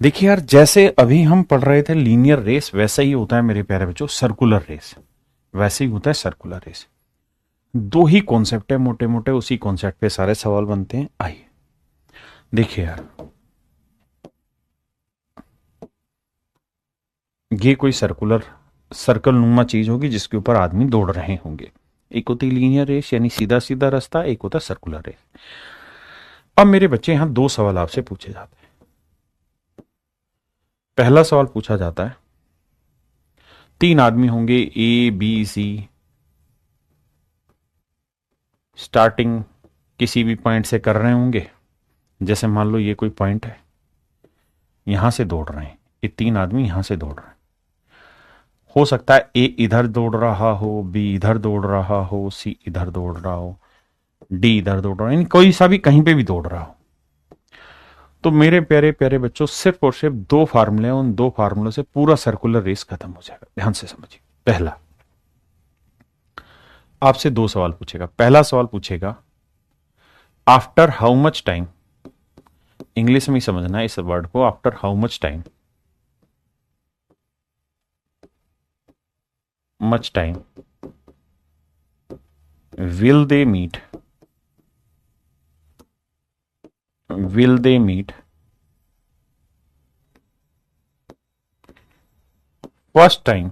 देखिए यार, जैसे अभी हम पढ़ रहे थे लीनियर रेस, वैसा ही होता है मेरे प्यारे बच्चों सर्कुलर रेस। वैसे ही होता है सर्कुलर रेस। दो ही कॉन्सेप्ट है मोटे मोटे, उसी कॉन्सेप्ट पे सारे सवाल बनते हैं। आइए देखिए यार, ये कोई सर्कुलर सर्कल नुमा चीज होगी जिसके ऊपर आदमी दौड़ रहे होंगे। एक होती लीनियर रेस यानी सीधा सीधा रास्ता, एक होता सर्कुलर रेस। अब मेरे बच्चे यहां दो सवाल आपसे पूछे जाते हैं। पहला सवाल पूछा जाता है, तीन आदमी होंगे ए बी सी, स्टार्टिंग किसी भी पॉइंट से कर रहे होंगे। जैसे मान लो ये कोई पॉइंट है, यहां से दौड़ रहे हैं, ये तीन आदमी यहां से दौड़ रहे हैं। हो सकता है ए इधर दौड़ रहा हो, बी इधर दौड़ रहा हो, सी इधर दौड़ रहा हो, डी इधर दौड़ रहा हो, यानी कोई सा भी कहीं पे भी दौड़ रहा हो। तो मेरे प्यारे प्यारे बच्चों, सिर्फ और सिर्फ दो फार्मूले, उन दो फार्मूलों से पूरा सर्कुलर रेस खत्म हो जाएगा। ध्यान से समझिए। पहला, आपसे दो सवाल पूछेगा। पहला सवाल पूछेगा, after how much time, English में ही समझना है इस वर्ड को, after how much time, much time will they meet, will they meet first time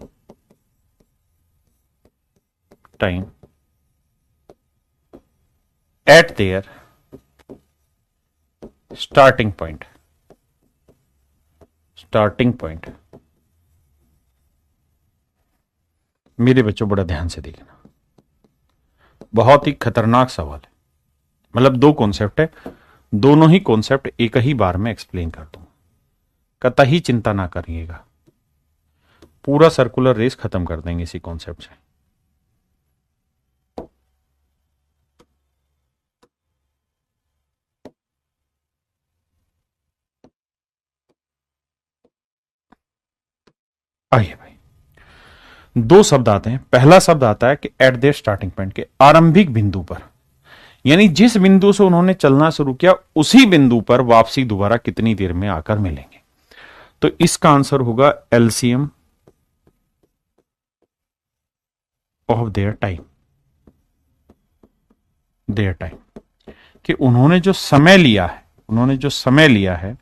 at their starting point, starting point। मेरे बच्चों बड़ा ध्यान से देखना, बहुत ही खतरनाक सवाल है। मतलब दो कॉन्सेप्ट है, दोनों ही कॉन्सेप्ट एक ही बार में एक्सप्लेन कर दूंगा। कतई चिंता ना करिएगा, पूरा सर्कुलर रेस खत्म कर देंगे इसी कॉन्सेप्ट से। आइए भाई, दो शब्द आते हैं। पहला शब्द आता है कि एट देयर स्टार्टिंग पॉइंट, के आरंभिक बिंदु पर, यानी जिस बिंदु से उन्होंने चलना शुरू किया उसी बिंदु पर वापसी दोबारा कितनी देर में आकर मिलेंगे। तो इसका आंसर होगा LCM of their time, their time, कि उन्होंने जो समय लिया है, उन्होंने जो समय लिया है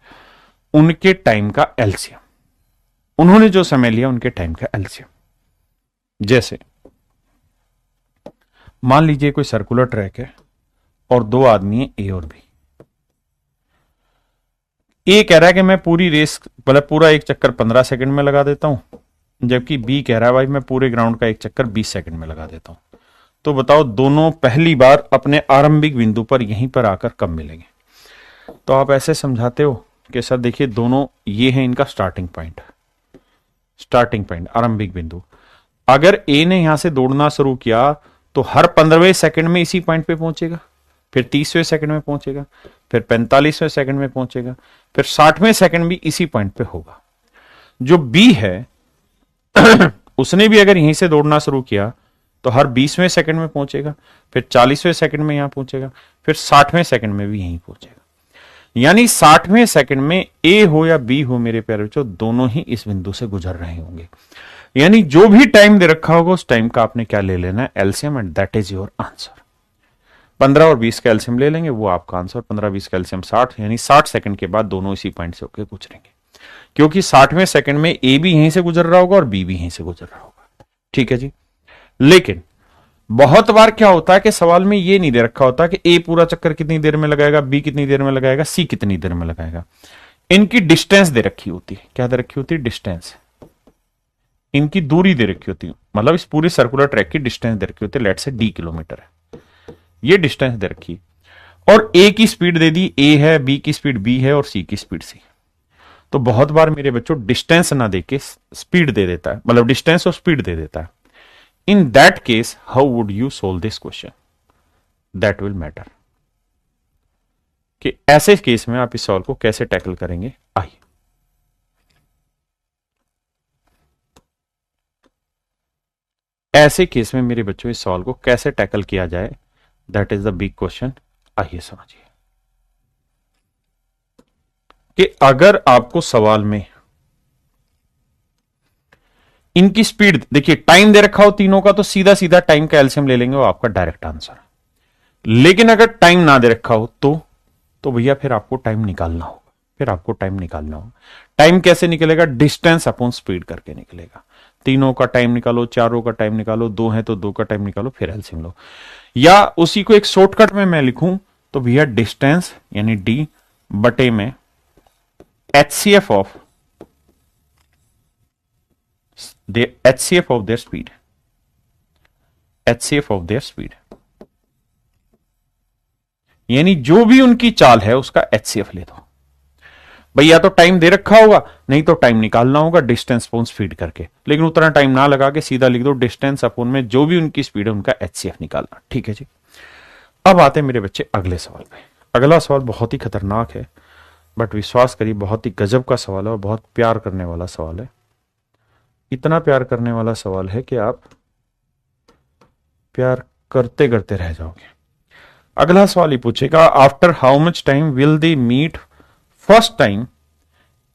उनके टाइम का एलसीएम, उन्होंने जो समय लिया उनके टाइम का एलसीएम। जैसे मान लीजिए कोई सर्कुलर ट्रैक है और दो आदमी है ए और बी। ए कह रहा है कि मैं पूरी रेस, मतलब पूरा एक चक्कर 15 सेकंड में लगा देता हूं, जबकि बी कह रहा है भाई मैं पूरे ग्राउंड का एक चक्कर 20 सेकंड में लगा देता हूं। तो बताओ दोनों पहली बार अपने आरंभिक बिंदु पर यहीं पर आकर कब मिलेंगे। तो आप ऐसे समझाते हो कि सर देखिए दोनों ये है इनका स्टार्टिंग पॉइंट, स्टार्टिंग पॉइंट आरंभिक बिंदु। अगर ए ने यहां से दौड़ना शुरू किया तो हर 15वें सेकंड में इसी पॉइंट पे पहुंचेगा, फिर 30वें सेकंड में पहुंचेगा, फिर 45वें सेकंड में पहुंचेगा, फिर 60वें सेकंड भी इसी पॉइंट पे होगा। जो बी है उसने भी अगर यहीं से दौड़ना शुरू किया तो हर 20वें सेकंड में पहुंचेगा, फिर 40वें सेकंड में यहां पहुंचेगा, फिर 60वें सेकंड में भी यहीं पहुंचेगा। यानी 60वें सेकंड में ए हो या बी हो मेरे प्यारे बच्चों, दोनों ही इस बिंदु से गुजर रहे होंगे। यानी जो भी टाइम दे रखा होगा उस टाइम का आपने क्या ले लेना है, LCM, and that is your answer. 15 और 20 का एलसीएम ले लेंगे, वो आपका आंसर। 15-20 का एलसीएम 60, यानी 60 सेकंड के बाद दोनों इसी पॉइंट से होकर गुजरेंगे, क्योंकि 60वें सेकंड में ए भी यहीं से गुजर रहा होगा और बी भी यहीं से गुजर रहा होगा। ठीक है जी। लेकिन बहुत बार क्या होता है कि सवाल में ये नहीं दे रखा होता कि ए पूरा चक्कर कितनी देर में लगाएगा, बी कितनी देर में लगाएगा, सी कितनी देर में लगाएगा। इनकी डिस्टेंस दे रखी होती है। क्या दे रखी होती है? डिस्टेंस। इनकी दूरी दे रखी होती है, मतलब इस पूरी सर्कुलर ट्रैक की डिस्टेंस दे रखी होती है। लेट से डी किलोमीटर है, ये डिस्टेंस दे रखी। और ए की स्पीड दे दी ए है, बी की स्पीड बी है और सी की स्पीड सी। तो बहुत बार मेरे बच्चों डिस्टेंस ना देके स्पीड दे देता है, मतलब डिस्टेंस और स्पीड दे देता है। In that case how would you solve this question, that will matter, कि ऐसे केस में आप इस सवाल को कैसे टैकल करेंगे। आइए ऐसे केस में मेरे बच्चों इस सवाल को कैसे टैकल किया जाए, that is the big question. आइए समझिए। कि अगर आपको सवाल में इनकी स्पीड देखिए, टाइम दे रखा हो तीनों का, तो सीधा सीधा टाइम का एलसीएम ले लेंगे, वो आपका डायरेक्ट आंसर है। लेकिन अगर टाइम ना दे रखा हो तो भैया फिर आपको टाइम निकालना होगा, टाइम कैसे निकलेगा? डिस्टेंस अपॉन स्पीड करके निकलेगा। तीनों का टाइम निकालो, चारों का टाइम निकालो, दो है तो दो का टाइम निकालो, फिर एलसीएम लो। या उसी को एक शॉर्टकट में मैं लिखूं तो भैया डिस्टेंस यानी डी बटे में HCF of their speed, HCF of their speed, यानी जो भी उनकी चाल है उसका HCF ले दो। भैया तो टाइम दे रखा होगा, नहीं तो टाइम निकालना होगा डिस्टेंस अपॉन स्पीड करके, लेकिन उतना टाइम ना लगा के सीधा लिख दो डिस्टेंस अपॉन में जो भी उनकी स्पीड है उनका HCF निकालना। ठीक है जी। अब आते हैं मेरे बच्चे अगले सवाल पे। अगला सवाल बहुत ही खतरनाक है, बट विश्वास करिए बहुत ही गजब का सवाल है और बहुत प्यार करने वाला सवाल है। इतना प्यार करने वाला सवाल है कि आप प्यार करते करते रह जाओगे। अगला सवाल ही पूछेगा, after how much time will they meet first time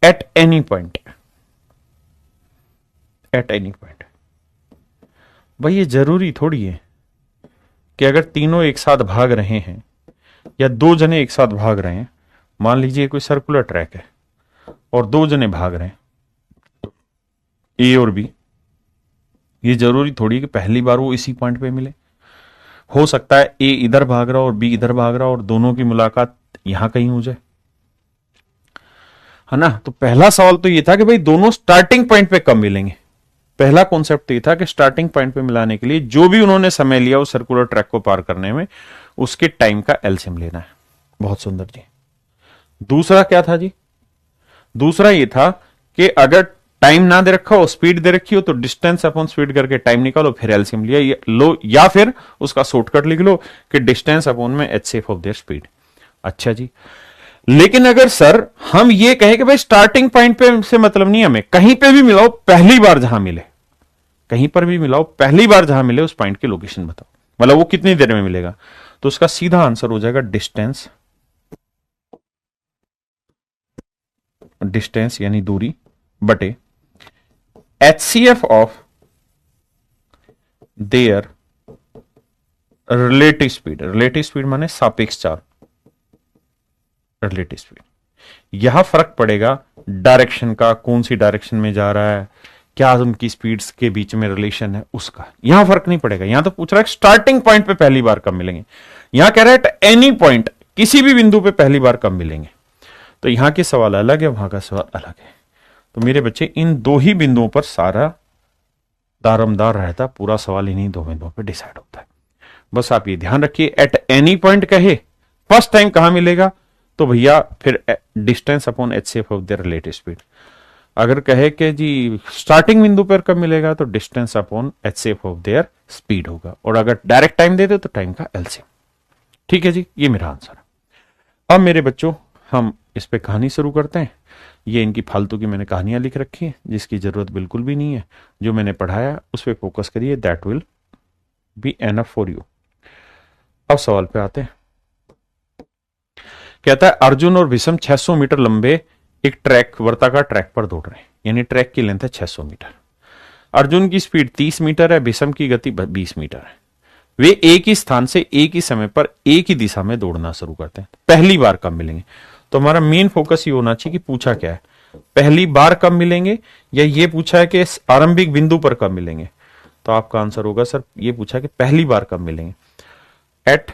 at any point, भाई ये जरूरी थोड़ी है कि अगर तीनों एक साथ भाग रहे हैं या दो जने एक साथ भाग रहे हैं, मान लीजिए कोई सर्कुलर ट्रैक है और दो जने भाग रहे हैं ए और बी, ये जरूरी थोड़ी कि पहली बार वो इसी पॉइंट पे मिले। हो सकता है ए इधर भाग रहा और बी इधर भाग रहा और दोनों की मुलाकात यहां कहीं हो जाए, है ना। तो पहला सवाल तो ये था कि भाई दोनों स्टार्टिंग पॉइंट पे कब मिलेंगे। पहला कॉन्सेप्ट तो ये था कि स्टार्टिंग पॉइंट पे मिलाने के लिए जो भी उन्होंने समय लिया उस सर्कुलर ट्रैक को पार करने में, उसके टाइम का एलसीएम लेना है। बहुत सुंदर जी। दूसरा क्या था जी? दूसरा ये था कि अगर टाइम ना दे रखा हो, स्पीड दे रखी हो, तो डिस्टेंस अपॉन स्पीड करके टाइम निकालो, फिर एलसीएम लिया लो, या फिर उसका शॉर्टकट लिख लो कि डिस्टेंस अपॉन में HCF ऑफ देयर स्पीड। अच्छा जी, लेकिन अगर सर हम ये कहें कि भाई स्टार्टिंग पॉइंट पे से मतलब नहीं, हमें कहीं पे भी मिलाओ, पहली बार जहां मिले, कहीं पर भी मिलाओ, पहली बार जहां मिले उस पॉइंट की लोकेशन बताओ, मतलब वो कितनी देर में मिलेगा, तो उसका सीधा आंसर हो जाएगा डिस्टेंस यानी दूरी बटे HCF of their relative speed. Relative speed माने सापेक्ष चाल, रिलेटिव स्पीड। यहां फर्क पड़ेगा डायरेक्शन का, कौन सी डायरेक्शन में जा रहा है, क्या उनकी स्पीड्स के बीच में रिलेशन है, उसका यहां फर्क नहीं पड़ेगा। यहां तो पूछ रहा है स्टार्टिंग पॉइंट पे पहली बार कब मिलेंगे, यहां कह रहा है एनी पॉइंट, किसी भी बिंदु पे पहली बार कब मिलेंगे। तो यहां के सवाल अलग है, वहां का सवाल अलग है। तो मेरे बच्चे इन दो ही बिंदुओं पर सारा दारमदार रहता, पूरा सवाल इन्हीं दो बिंदुओं पर डिसाइड होता है। बस आप ये ध्यान रखिए, एट एनी पॉइंट कहे फर्स्ट टाइम कहां मिलेगा, तो भैया फिर distance upon HCF of their relative speed. अगर कहे कि जी स्टार्टिंग बिंदु पर कब मिलेगा, तो distance upon HCF of their speed होगा, और अगर डायरेक्ट टाइम दे दे तो टाइम का एलसीएम। ठीक है जी, ये मेरा आंसर है। अब मेरे बच्चों हम इस पे कहानी शुरू करते हैं। ये इनकी फालतू की मैंने कहानियां लिख रखी है जिसकी जरूरत बिल्कुल भी नहीं है। जो मैंने पढ़ाया उस पर फोकस करिए, that will be enough for you. अब सवाल पे आते हैं। कहता है अर्जुन और भीष्म 600 मीटर लंबे एक ट्रैक, वर्ताकार ट्रैक पर दौड़ रहे हैं, यानी ट्रैक की लेंथ है 600 मीटर। अर्जुन की स्पीड 30 मीटर है, भीष्म की गति 20 मीटर है। वे एक ही स्थान से एक ही समय पर एक ही दिशा में दौड़ना शुरू करते हैं। पहली बार कब मिलेंगे? तो हमारा मेन फोकस ये होना चाहिए कि पूछा क्या है, पहली बार कब मिलेंगे, या ये पूछा है कि आरंभिक बिंदु पर कब मिलेंगे। तो आपका आंसर होगा सर ये पूछा कि पहली बार कब मिलेंगे, एट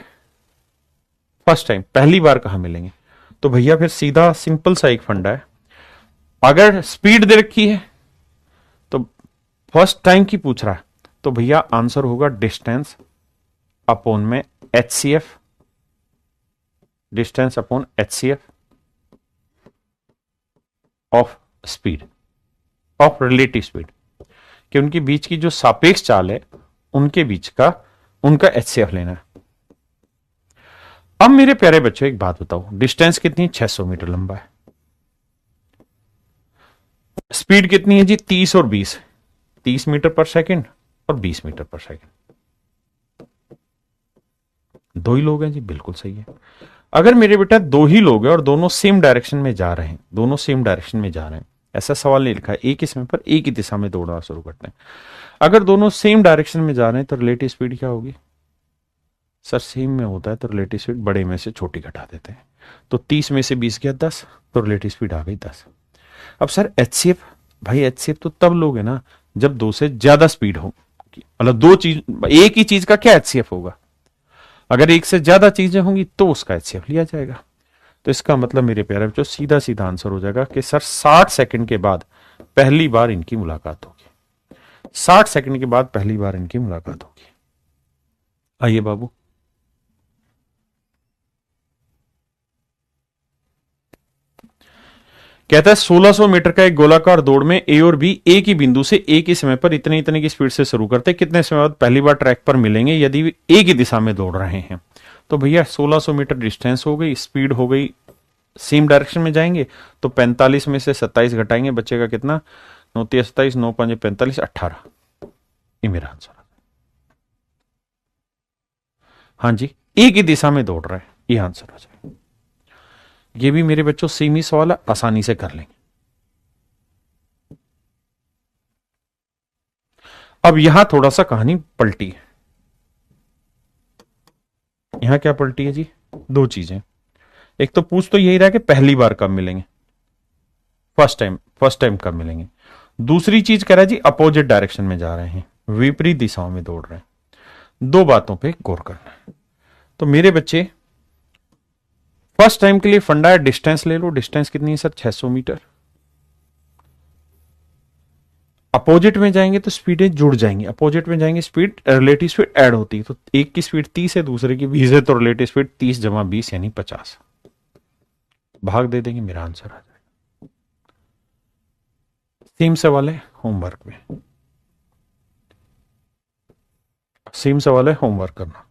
फर्स्ट टाइम, पहली बार कहां मिलेंगे। तो भैया फिर सीधा सिंपल सा एक फंडा है, अगर स्पीड दे रखी है तो फर्स्ट टाइम की पूछ रहा है, तो भैया आंसर होगा डिस्टेंस अपॉन में HCF, distance upon HCF of speed, of relative speed, कि उनके बीच की जो सापेक्ष चाल है उनके बीच का उनका HCF लेना है। अब मेरे प्यारे बच्चों एक बात बताओ, डिस्टेंस कितनी है? 600 मीटर लंबा है। स्पीड कितनी है जी? 30 और 20, 30 मीटर पर सेकंड और 20 मीटर पर सेकंड। दो ही लोग हैं जी, बिल्कुल सही है। अगर मेरे बेटा दो ही लोग हैं और दोनों सेम डायरेक्शन में जा रहे हैं, दोनों सेम डायरेक्शन में जा रहे हैं, ऐसा सवाल नहीं लिखा है, एक ही समय पर एक ही दिशा में दौड़ना शुरू करते हैं। अगर दोनों सेम डायरेक्शन में जा रहे हैं तो रिलेटिव स्पीड क्या होगी? सर सेम में होता है तो रिलेटिव स्पीड बड़े में से छोटी घटा देते हैं। तो 30 में से 20 गया 10, तो रिलेटिव स्पीड आ गई 10। अब सर एचसीएफ, भाई एचसीएफ तो तब लोगे ना जब दो से ज्यादा स्पीड हो, मतलब दो चीज, एक ही चीज का क्या एचसीएफ होगा? अगर एक से ज्यादा चीजें होंगी तो उसका एचसीएफ लिया जाएगा। तो इसका मतलब मेरे प्यारे बच्चों सीधा सीधा आंसर हो जाएगा कि सर 60 सेकंड के बाद पहली बार इनकी मुलाकात होगी। 60 सेकंड के बाद पहली बार इनकी मुलाकात होगी। आइए बाबू, कहता है 1600 मीटर का एक गोलाकार दौड़ में ए और बी एक ही बिंदु से एक ही समय पर इतने इतने की स्पीड से शुरू करते, कितने समय बाद पहली बार ट्रैक पर मिलेंगे यदि वे एक ही दिशा में दौड़ रहे हैं? तो भैया 1600 मीटर डिस्टेंस हो गई, स्पीड हो गई, सेम डायरेक्शन में जाएंगे, तो 45 में से 27 घटाएंगे, बचेगा कितना? 9 3 27, 9 5 45, 18। ये मेरा आंसर। हाँ जी, एक ही दिशा में दौड़ रहा है, ये आंसर हो जाएगा। ये भी मेरे बच्चों सेम ही सवाल है, आसानी से कर लेंगे। अब यहां थोड़ा सा कहानी पलटी है। यहां क्या पलटी है जी? दो चीजें। एक तो पूछ तो यही रहा कि पहली बार कब मिलेंगे, फर्स्ट टाइम कब मिलेंगे। दूसरी चीज कह रहा है जी अपोजिट डायरेक्शन में जा रहे हैं, विपरीत दिशाओं में दौड़ रहे हैं। दो बातों पे गौर करना है। तो मेरे बच्चे फर्स्ट टाइम के लिए फंडा है, डिस्टेंस ले लो। डिस्टेंस कितनी है सर? 600 मीटर। अपोजिट में जाएंगे तो स्पीडें जुड़ जाएंगी, अपोजिट में जाएंगे स्पीड, रिलेटिव स्पीड ऐड होती है। तो एक की स्पीड 30 है, दूसरे की 20 है, तो रिलेटिव स्पीड 30 जमा 20 यानी 50। भाग दे देंगे, मेरा आंसर आ जाएगा। सेम सवाल है होमवर्क में, सेम सवाल है होमवर्क करना।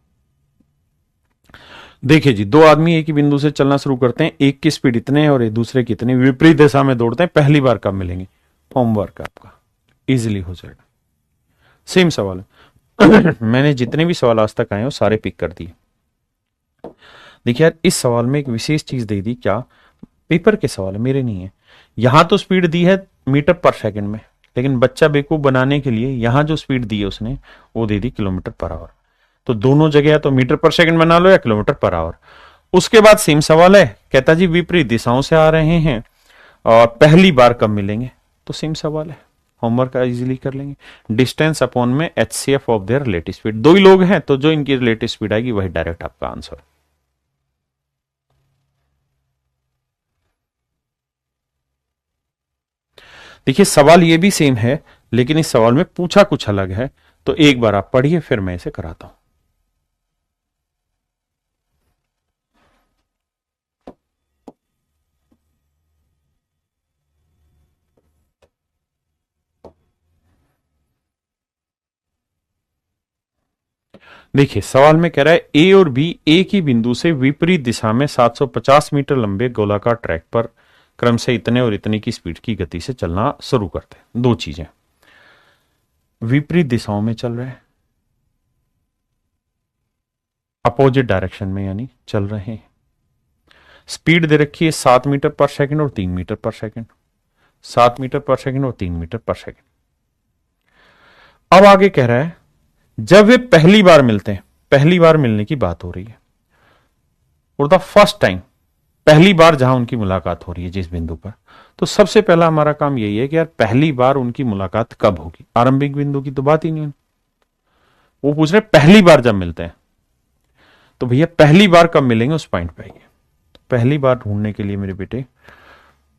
देखिए जी, दो आदमी एक ही बिंदु से चलना शुरू करते हैं, एक की स्पीड इतने है और एक दूसरे की इतने, विपरीत दिशा में दौड़ते हैं, पहली बार कब मिलेंगे? होमवर्क आपका इजीली हो जाएगा। सेम सवाल है। मैंने जितने भी सवाल आज तक आए हो सारे पिक कर दिए। देखिए यार, इस सवाल में एक विशेष चीज दे दी, क्या? पेपर के सवाल है, मेरे नहीं है। यहां तो स्पीड दी है मीटर पर सेकंड में, लेकिन बच्चा बेवकूफ बनाने के लिए यहां जो स्पीड दी है उसने वो दे दी किलोमीटर पर आवर। तो दोनों जगह या तो मीटर पर सेकंड बना लो या किलोमीटर पर आवर। उसके बाद सेम सवाल है, कहता जी विपरीत दिशाओं से आ रहे हैं और पहली बार कब मिलेंगे? तो सेम सवाल है, होमवर्क इजीली कर लेंगे। डिस्टेंस अपॉन में HCF of their relative speed. दो ही लोग हैं तो जो इनकी रिलेटिव स्पीड आएगी वही डायरेक्ट आपका आंसर। देखिए सवाल ये भी सेम है, लेकिन इस सवाल में पूछा कुछ अलग है। तो एक बार आप पढ़िए, फिर मैं इसे कराता हूं। देखिए सवाल में कह रहा है ए और बी एक ही बिंदु से विपरीत दिशा में 750 मीटर लंबे गोलाकार ट्रैक पर क्रम से इतने और इतने की स्पीड की गति से चलना शुरू करते हैं। दो चीजें, विपरीत दिशाओं में चल रहे हैं, अपोजिट डायरेक्शन में यानी चल रहे हैं। स्पीड दे रखी है 7 मीटर पर सेकंड और 3 मीटर पर सेकंड, 7 मीटर पर सेकंड और 3 मीटर पर सेकंड। अब आगे कह रहा है जब वे पहली बार मिलते हैं, पहली बार मिलने की बात हो रही है, और द फर्स्ट टाइम, पहली बार जहां उनकी मुलाकात हो रही है जिस बिंदु पर, तो सबसे पहला हमारा काम यही है कि यार पहली बार उनकी मुलाकात कब होगी। आरंभिक बिंदु की तो बात ही नहीं, वो पूछ रहे पहली बार जब मिलते हैं। तो भैया पहली बार कब मिलेंगे उस पॉइंट पे आइए। तो पहली बार ढूंढने के लिए मेरे बेटे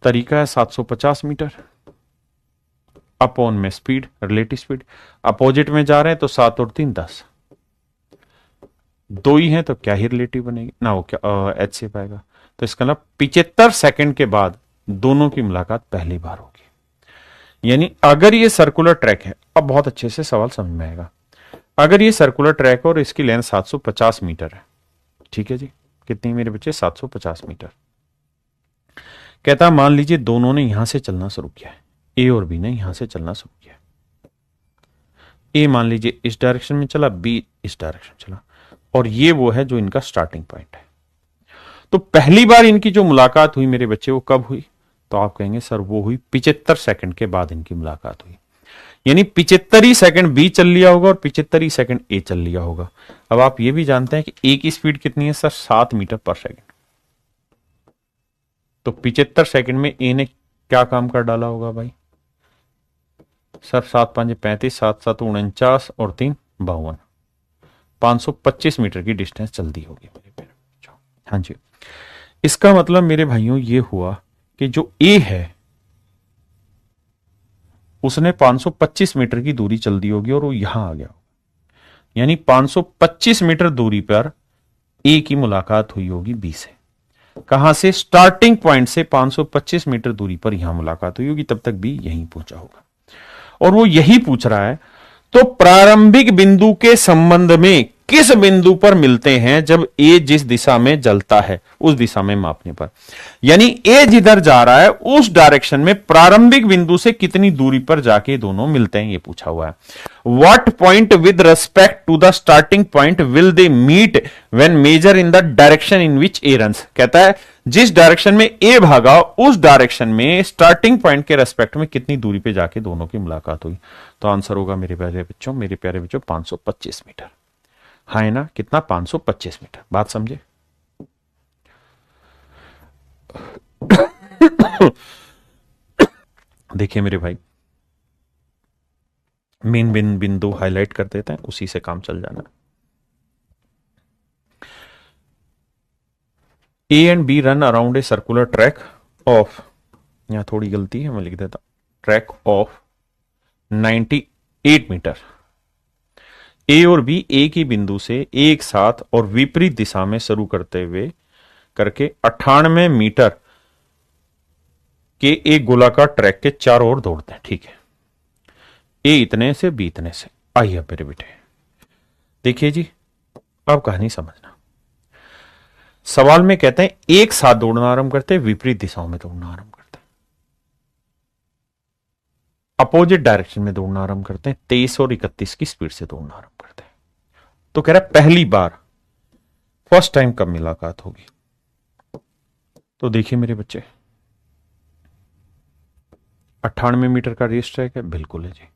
तरीका है 750 मीटर अपॉन में स्पीड, रिलेटिव स्पीड। अपोजिट में जा रहे हैं तो 7 और 3 10, दो ही हैं तो क्या ही रिलेटिव बनेगी ना, वो क्या एच से पाएगा। तो इसका मतलब 75 सेकंड के बाद दोनों की मुलाकात पहली बार होगी। यानी अगर ये सर्कुलर ट्रैक है, अब बहुत अच्छे से सवाल समझ में आएगा। अगर ये सर्कुलर ट्रैक और इसकी लेंथ 750 मीटर है, ठीक है जी, कितनी मेरे बच्चे? 750 मीटर। कहता मान लीजिए दोनों ने यहां से चलना शुरू किया है, ए और बी ने यहां से चलना शुरू किया। ए मान लीजिए इस डायरेक्शन में चला, बी इस डायरेक्शन चला, और ये वो है जो इनका स्टार्टिंग पॉइंट है। तो पहली बार इनकी जो मुलाकात हुई मेरे बच्चे वो कब हुई? तो आप कहेंगे सर वो हुई 75 सेकंड के बाद इनकी मुलाकात हुई। यानी 75 ही सेकंड बी चल लिया होगा और 75 ही सेकंड ए चल लिया होगा। अब आप ये भी जानते हैं कि ए की स्पीड कितनी है सर? 7 मीटर पर सेकंड। तो 75 सेकंड में ए ने क्या काम कर डाला होगा भाई? सर 7 5 35, 7 7 49 और 3 52, 525 मीटर की डिस्टेंस जल्दी होगी मेरे प्यारे बच्चों। हाँ जी, इसका मतलब मेरे भाइयों ये हुआ कि जो ए है उसने 525 मीटर की दूरी चल दी होगी और वो यहां आ गया होगा। यानी 525 मीटर दूरी पर ए की मुलाकात हुई होगी बी से। कहां से? स्टार्टिंग पॉइंट से 525 मीटर दूरी पर यहां मुलाकात हुई होगी, तब तक बी यहीं पहुंचा होगा। और वो यही पूछ रहा है तो प्रारंभिक बिंदु के संबंध में किस बिंदु पर मिलते हैं जब ए जिस दिशा में जलता है उस दिशा में मापने पर। यानी ए जिधर जा रहा है उस डायरेक्शन में प्रारंभिक बिंदु से कितनी दूरी पर जाके दोनों मिलते हैं, ये पूछा हुआ है। What point with respect to the starting point will they meet when measure in the direction in which A runs. कहता है जिस डायरेक्शन में ए भागा उस डायरेक्शन में स्टार्टिंग पॉइंट के रेस्पेक्ट में कितनी दूरी पे जाके दोनों की मुलाकात हुई। तो आंसर होगा मेरे प्यारे बच्चों 525 मीटर। हाँ है ना? कितना? 525 मीटर। बात समझे? देखिए मेरे भाई, मेन बिंदु हाईलाइट कर देते हैं, उसी से काम चल जाना। ए and B run around a circular track of, यहां थोड़ी गलती है मैं लिख देता हूं, ट्रैक ऑफ 98 मीटर। ए और बी एक ही बिंदु से एक साथ और विपरीत दिशा में शुरू करते हुए करके 98 मीटर के एक गोलाकार ट्रैक के चारों ओर दौड़ते हैं। ठीक है, ए इतने से बी इतने से। आइए मेरे बेटे देखिए जी, अब कहानी समझना। सवाल में कहते हैं एक साथ दौड़ना आरंभ करते हैं, विपरीत दिशाओं में दौड़ना आरंभ करते हैं, अपोजिट डायरेक्शन में दौड़ना आरंभ करते हैं, 23 और 31 की स्पीड से दौड़ना आरंभ करते हैं। तो कह रहा है पहली बार, फर्स्ट टाइम कब मुलाकात होगी? तो देखिए मेरे बच्चे, 98 मीटर का रेस ट्रैक है, बिल्कुल है जी।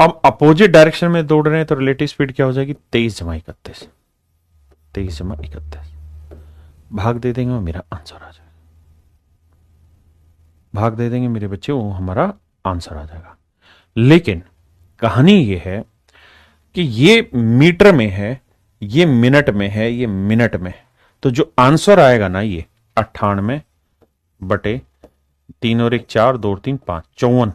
अब अपोजिट डायरेक्शन में दौड़ रहे हैं तो रिलेटिव स्पीड क्या हो जाएगी? 23 जमा 31, 23 जमा 31। भाग दे देंगे और मेरा आंसर आ जाएगा। भाग दे देंगे मेरे बच्चे, वो हमारा आंसर आ जाएगा। लेकिन कहानी ये है कि ये मीटर में है, ये मिनट में है, ये मिनट में है। तो जो आंसर आएगा ना, ये 98 बटे 3 और 1 4, 2 और 3 5, 54,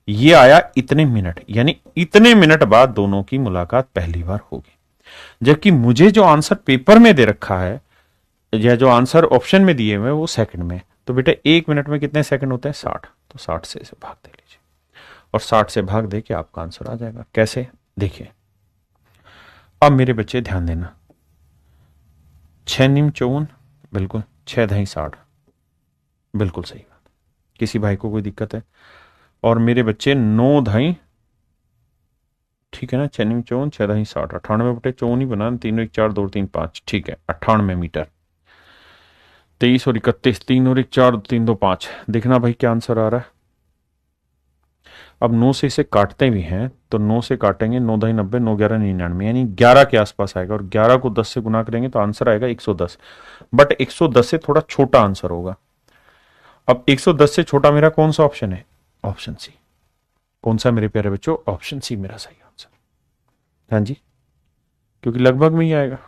ये आया इतने मिनट। यानी इतने मिनट बाद दोनों की मुलाकात पहली बार होगी। जबकि मुझे जो आंसर पेपर में दे रखा है या जो आंसर ऑप्शन में दिए हुए वो सेकंड में। तो बेटा 1 मिनट में कितने सेकंड होते हैं? 60। तो 60 से इसे भाग दे लीजिए और 60 से भाग दे के आपका आंसर आ जाएगा। कैसे? देखिए, अब मेरे बच्चे ध्यान देना, 6 निम 54, बिल्कुल, 6 दही 60, बिल्कुल सही बात। किसी भाई को कोई दिक्कत है? और मेरे बच्चे 9 दही, ठीक है ना, 6 निम 54, 6 दही 60, 98 बटे 54 ही बनाना, 3 और 1 4, 2 और 3 5, ठीक है, 98 मीटर। 23 और 31, 3 और 1 4, 3 2 5। देखना भाई क्या आंसर आ रहा है। अब 9 से इसे काटते भी हैं तो 9 से काटेंगे, 9 दही 90, 9 11 99, यानी 11 के आसपास आएगा। और 11 को 10 से गुना करेंगे तो आंसर आएगा 110। बट 110 से थोड़ा छोटा आंसर होगा। अब 110 से छोटा मेरा कौन सा ऑप्शन है? Option C. कौन सा मेरे प्यारे बच्चों? ऑप्शन सी मेरा सही आंसर। हाँ जी, क्योंकि लगभग में ही आएगा।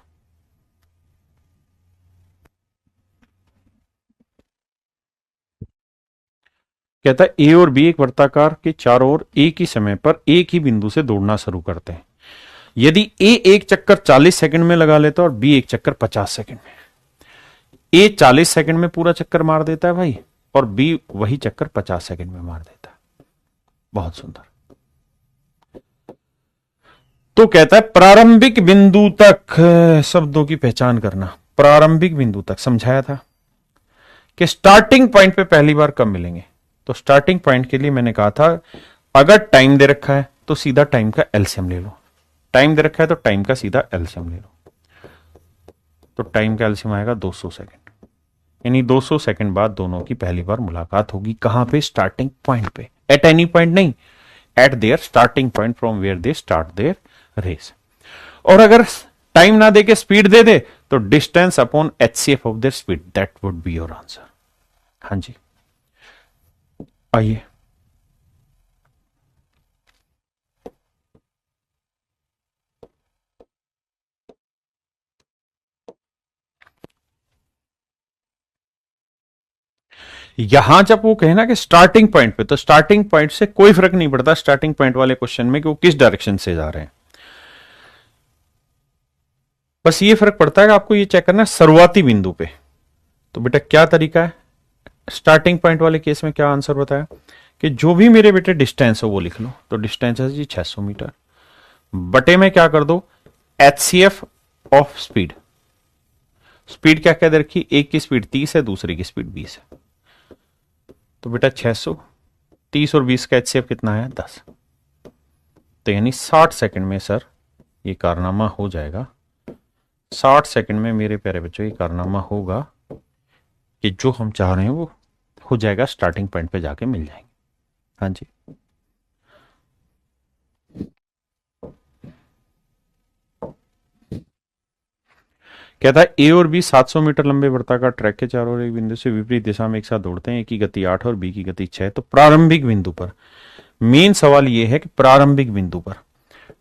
कहता है ए और बी एक वृत्ताकार के चारों ओर एक ही समय पर एक ही बिंदु से दौड़ना शुरू करते हैं। यदि ए एक चक्कर 40 सेकंड में लगा लेता है और बी एक चक्कर 50 सेकंड में। ए 40 सेकंड में पूरा चक्कर मार देता है भाई, और बी वही चक्कर 50 सेकंड में मार देता है। बहुत सुंदर। तो कहता है प्रारंभिक बिंदु तक शब्दों की पहचान करना। प्रारंभिक बिंदु तक समझाया था कि स्टार्टिंग पॉइंट पे पहली बार कब मिलेंगे। तो स्टार्टिंग पॉइंट के लिए मैंने कहा था अगर टाइम दे रखा है तो सीधा टाइम का एलसीएम ले लो। टाइम दे रखा है तो टाइम का सीधा एलसीएम ले लो। तो टाइम का एलसीएम आएगा 200 सेकंड, यानी 200 सेकंड बाद दोनों की पहली बार मुलाकात होगी। कहां पे? स्टार्टिंग पॉइंट पे, एट एनी पॉइंट नहीं, at their starting point from where they start their race. और अगर टाइम ना दे के स्पीड दे दे तो distance upon HCF of their speed, that would be your answer. हाँ जी, आइए यहां जब वो कहे ना कि स्टार्टिंग पॉइंट पे, तो स्टार्टिंग पॉइंट से कोई फर्क नहीं पड़ता स्टार्टिंग पॉइंट वाले क्वेश्चन में कि वो किस डायरेक्शन से जा रहे हैं। बस ये फर्क पड़ता है कि आपको ये चेक करना है शुरुआती बिंदु पे। तो बेटा क्या तरीका है, स्टार्टिंग पॉइंट वाले केस में क्या आंसर बताया कि जो भी मेरे बेटे डिस्टेंस हो वो लिख लो। तो डिस्टेंस है जी 600 मीटर, बटे में क्या कर दो, एचसीएफ ऑफ स्पीड। स्पीड क्या कह दे रखी, एक की स्पीड 30 है, दूसरे की स्पीड 20 है। तो बेटा 600, 30 और 20 का एचसीएफ कितना है, 10। तो यानी 60 सेकंड में सर ये कारनामा हो जाएगा। 60 सेकंड में मेरे प्यारे बच्चों ये कारनामा होगा कि जो हम चाह रहे हैं वो हो जाएगा, स्टार्टिंग पॉइंट पे जाके मिल जाएंगे। हाँ जी, कहता है ए और बी 700 मीटर लंबे वृत्ताकार ट्रैक के चारों ओर एक बिंदु से विपरीत दिशा में एक साथ दौड़ते हैं। ए की गति 8 और बी की गति 6। तो प्रारंभिक बिंदु पर, मेन सवाल यह है कि प्रारंभिक बिंदु पर,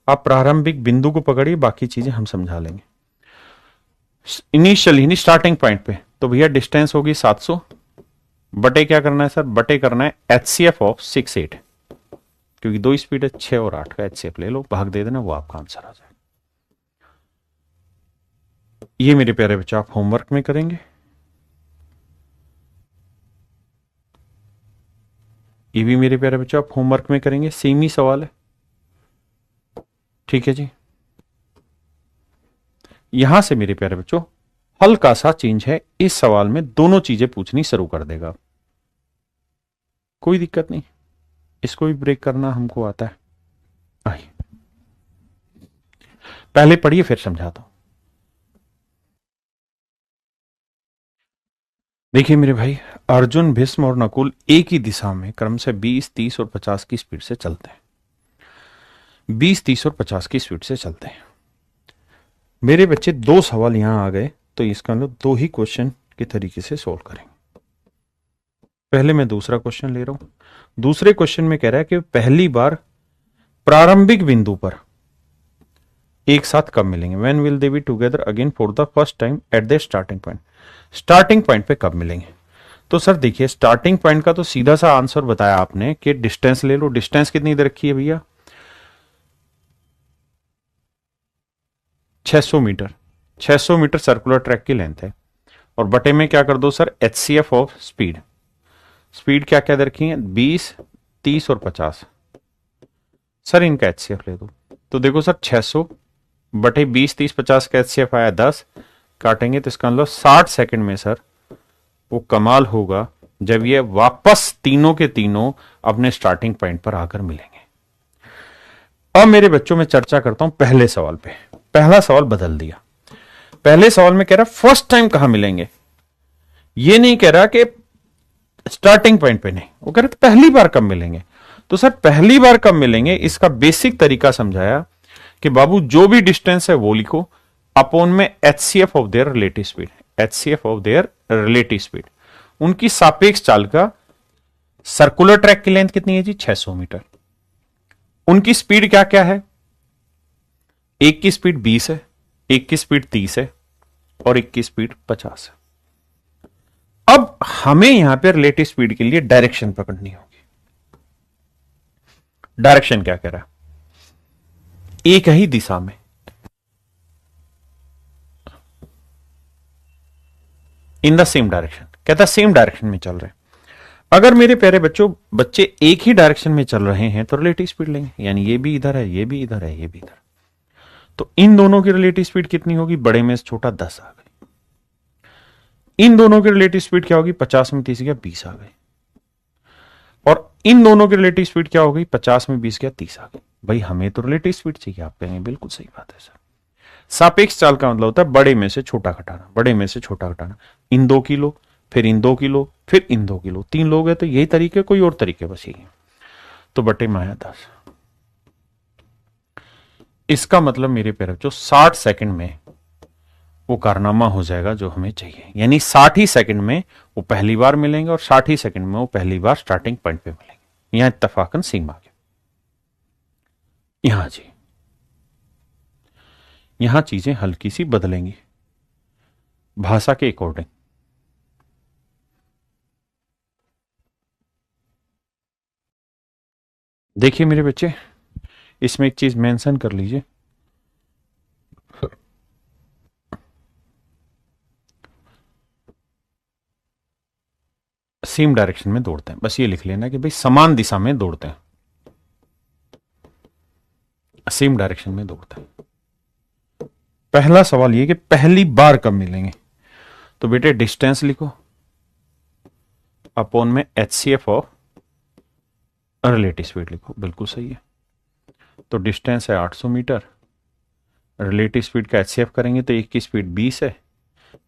आप प्रारंभिक बिंदु को पकड़िए, बाकी चीजें हम समझा लेंगे। इनिशियल यानी स्टार्टिंग पॉइंट पे, तो भैया डिस्टेंस होगी 700, बटे क्या करना है सर, बटे करना है एचसीएफ ऑफ 6 8, क्योंकि दो स्पीड है, 6 और 8 का एचसीएफ ले लो, भाग दे देना, वो आपका आंसर आ जाएगा। ये मेरे प्यारे बच्चे आप होमवर्क में करेंगे। ये भी मेरे प्यारे बच्चों आप होमवर्क में करेंगे, सेम ही सवाल है, ठीक है जी। यहां से मेरे प्यारे बच्चों हल्का सा चेंज है, इस सवाल में दोनों चीजें पूछनी शुरू कर देगा, कोई दिक्कत नहीं, इसको भी ब्रेक करना हमको आता है। आइए पहले पढ़िए फिर समझाता हूं। देखिए मेरे भाई, अर्जुन, भीष्म और नकुल एक ही दिशा में क्रम से 20, 30 और 50 की स्पीड से चलते हैं। 20, 30 और 50 की स्पीड से चलते हैं। मेरे बच्चे दो सवाल यहां आ गए, तो इसका मतलब दो ही क्वेश्चन के तरीके से सोल्व करेंगे। पहले मैं दूसरा क्वेश्चन ले रहा हूं। दूसरे क्वेश्चन में कह रहा है कि पहली बार प्रारंभिक बिंदु पर एक साथ कब मिलेंगे, when will they be together again for the first time at the starting point. Starting point पे कब मिलेंगे, तो सर देखिए स्टार्टिंग पॉइंट का तो सीधा सा आंसर बताया आपने कि डिस्टेंस ले लो। डिस्टेंस कितनी दे रखी है भैया, 600 मीटर। 600 मीटर सर्कुलर ट्रैक की लेंथ है, और बटे में क्या कर दो sir, HCF of speed. Speed क्या क्या दे रखी है, 20, 30 और 50। सर इनका एचसीएफ ले दो, तो देखो सर 600 बटे 20, 30, 50 का एचसीएफ आया 10, काटेंगे तो इसका मतलब 60 सेकंड में सर वो कमाल होगा जब ये वापस तीनों के तीनों अपने स्टार्टिंग पॉइंट पर आकर मिलेंगे। अब मेरे बच्चों में चर्चा करता हूं पहले सवाल पे। पहला सवाल बदल दिया, पहले सवाल में कह रहा फर्स्ट टाइम कहां मिलेंगे, ये नहीं कह रहा कि स्टार्टिंग पॉइंट पे, नहीं, वो कह रहे पहली बार कब मिलेंगे। तो सर पहली बार कब मिलेंगे, इसका बेसिक तरीका समझाया कि बाबू जो भी डिस्टेंस है वो लिखो, अपॉन में HCF of their relative speed. HCF of their relative speed, उनकी सापेक्ष चाल का, सर्कुलर ट्रैक की लेंथ कितनी है जी, 600 मीटर। उनकी स्पीड क्या क्या है, एक की स्पीड 20 है, एक की स्पीड 30 है, और एक की स्पीड 50 है। अब हमें यहां पर रिलेटिव स्पीड के लिए डायरेक्शन पकड़नी होगी। डायरेक्शन क्या कह रहा है, एक ही दिशा में, इन द सेम डायरेक्शन, कहता सेम डायरेक्शन में चल रहे हैं। अगर मेरे प्यारे बच्चों बच्चे एक ही डायरेक्शन में चल रहे हैं तो रिलेटिव स्पीड लेंगे, यानी ये भी इधर है, ये भी इधर है, ये भी इधर। तो इन दोनों की रिलेटिव स्पीड कितनी होगी, बड़े में से छोटा 10 आ गई। इन दोनों की रिलेटिव स्पीड क्या होगी, 50 में 30 गया 20 आ गई। और इन दोनों की रिलेटिव स्पीड क्या होगी, 50 में 20 गया 30 आ गई। भाई हमें तो रिलेटिव स्पीड चाहिए, आप कहेंगे बिल्कुल सही बात है सर। सापेक्ष चाल का मतलब होता है बड़े में से छोटा घटाना, बड़े में से छोटा घटाना। इन 2 किलो, फिर इन 2 किलो, फिर इन 2 किलो, 3 लोग हैं तो यही तरीके, कोई और तरीके बस यही है। तो बटे में आया 10। इसका मतलब मेरे प्यारे बच्चों 60 सेकंड में वो कारनामा हो जाएगा जो हमें चाहिए, यानी 60 ही सेकंड में वो पहली बार मिलेंगे और 60 ही सेकंड में वो पहली बार स्टार्टिंग पॉइंट पे मिलेंगे। यहां इत्तफाकन सीम आ गया। यहां जी, यहां चीजें हल्की सी बदलेंगी भाषा के अकॉर्डिंग। देखिए मेरे बच्चे, इसमें एक चीज मेंशन कर लीजिए, सेम डायरेक्शन में दौड़ते हैं, बस ये लिख लेना कि भाई समान दिशा में दौड़ते हैं, सेम डायरेक्शन में दौड़ते हैं। पहला सवाल ये कि पहली बार कब मिलेंगे, तो बेटे डिस्टेंस लिखो अपॉन में HCF ऑफ रिलेटिव स्पीड लिखो, बिल्कुल सही है। तो डिस्टेंस है 800 मीटर, रिलेटिव स्पीड का HCF करेंगे तो एक की स्पीड 20 है,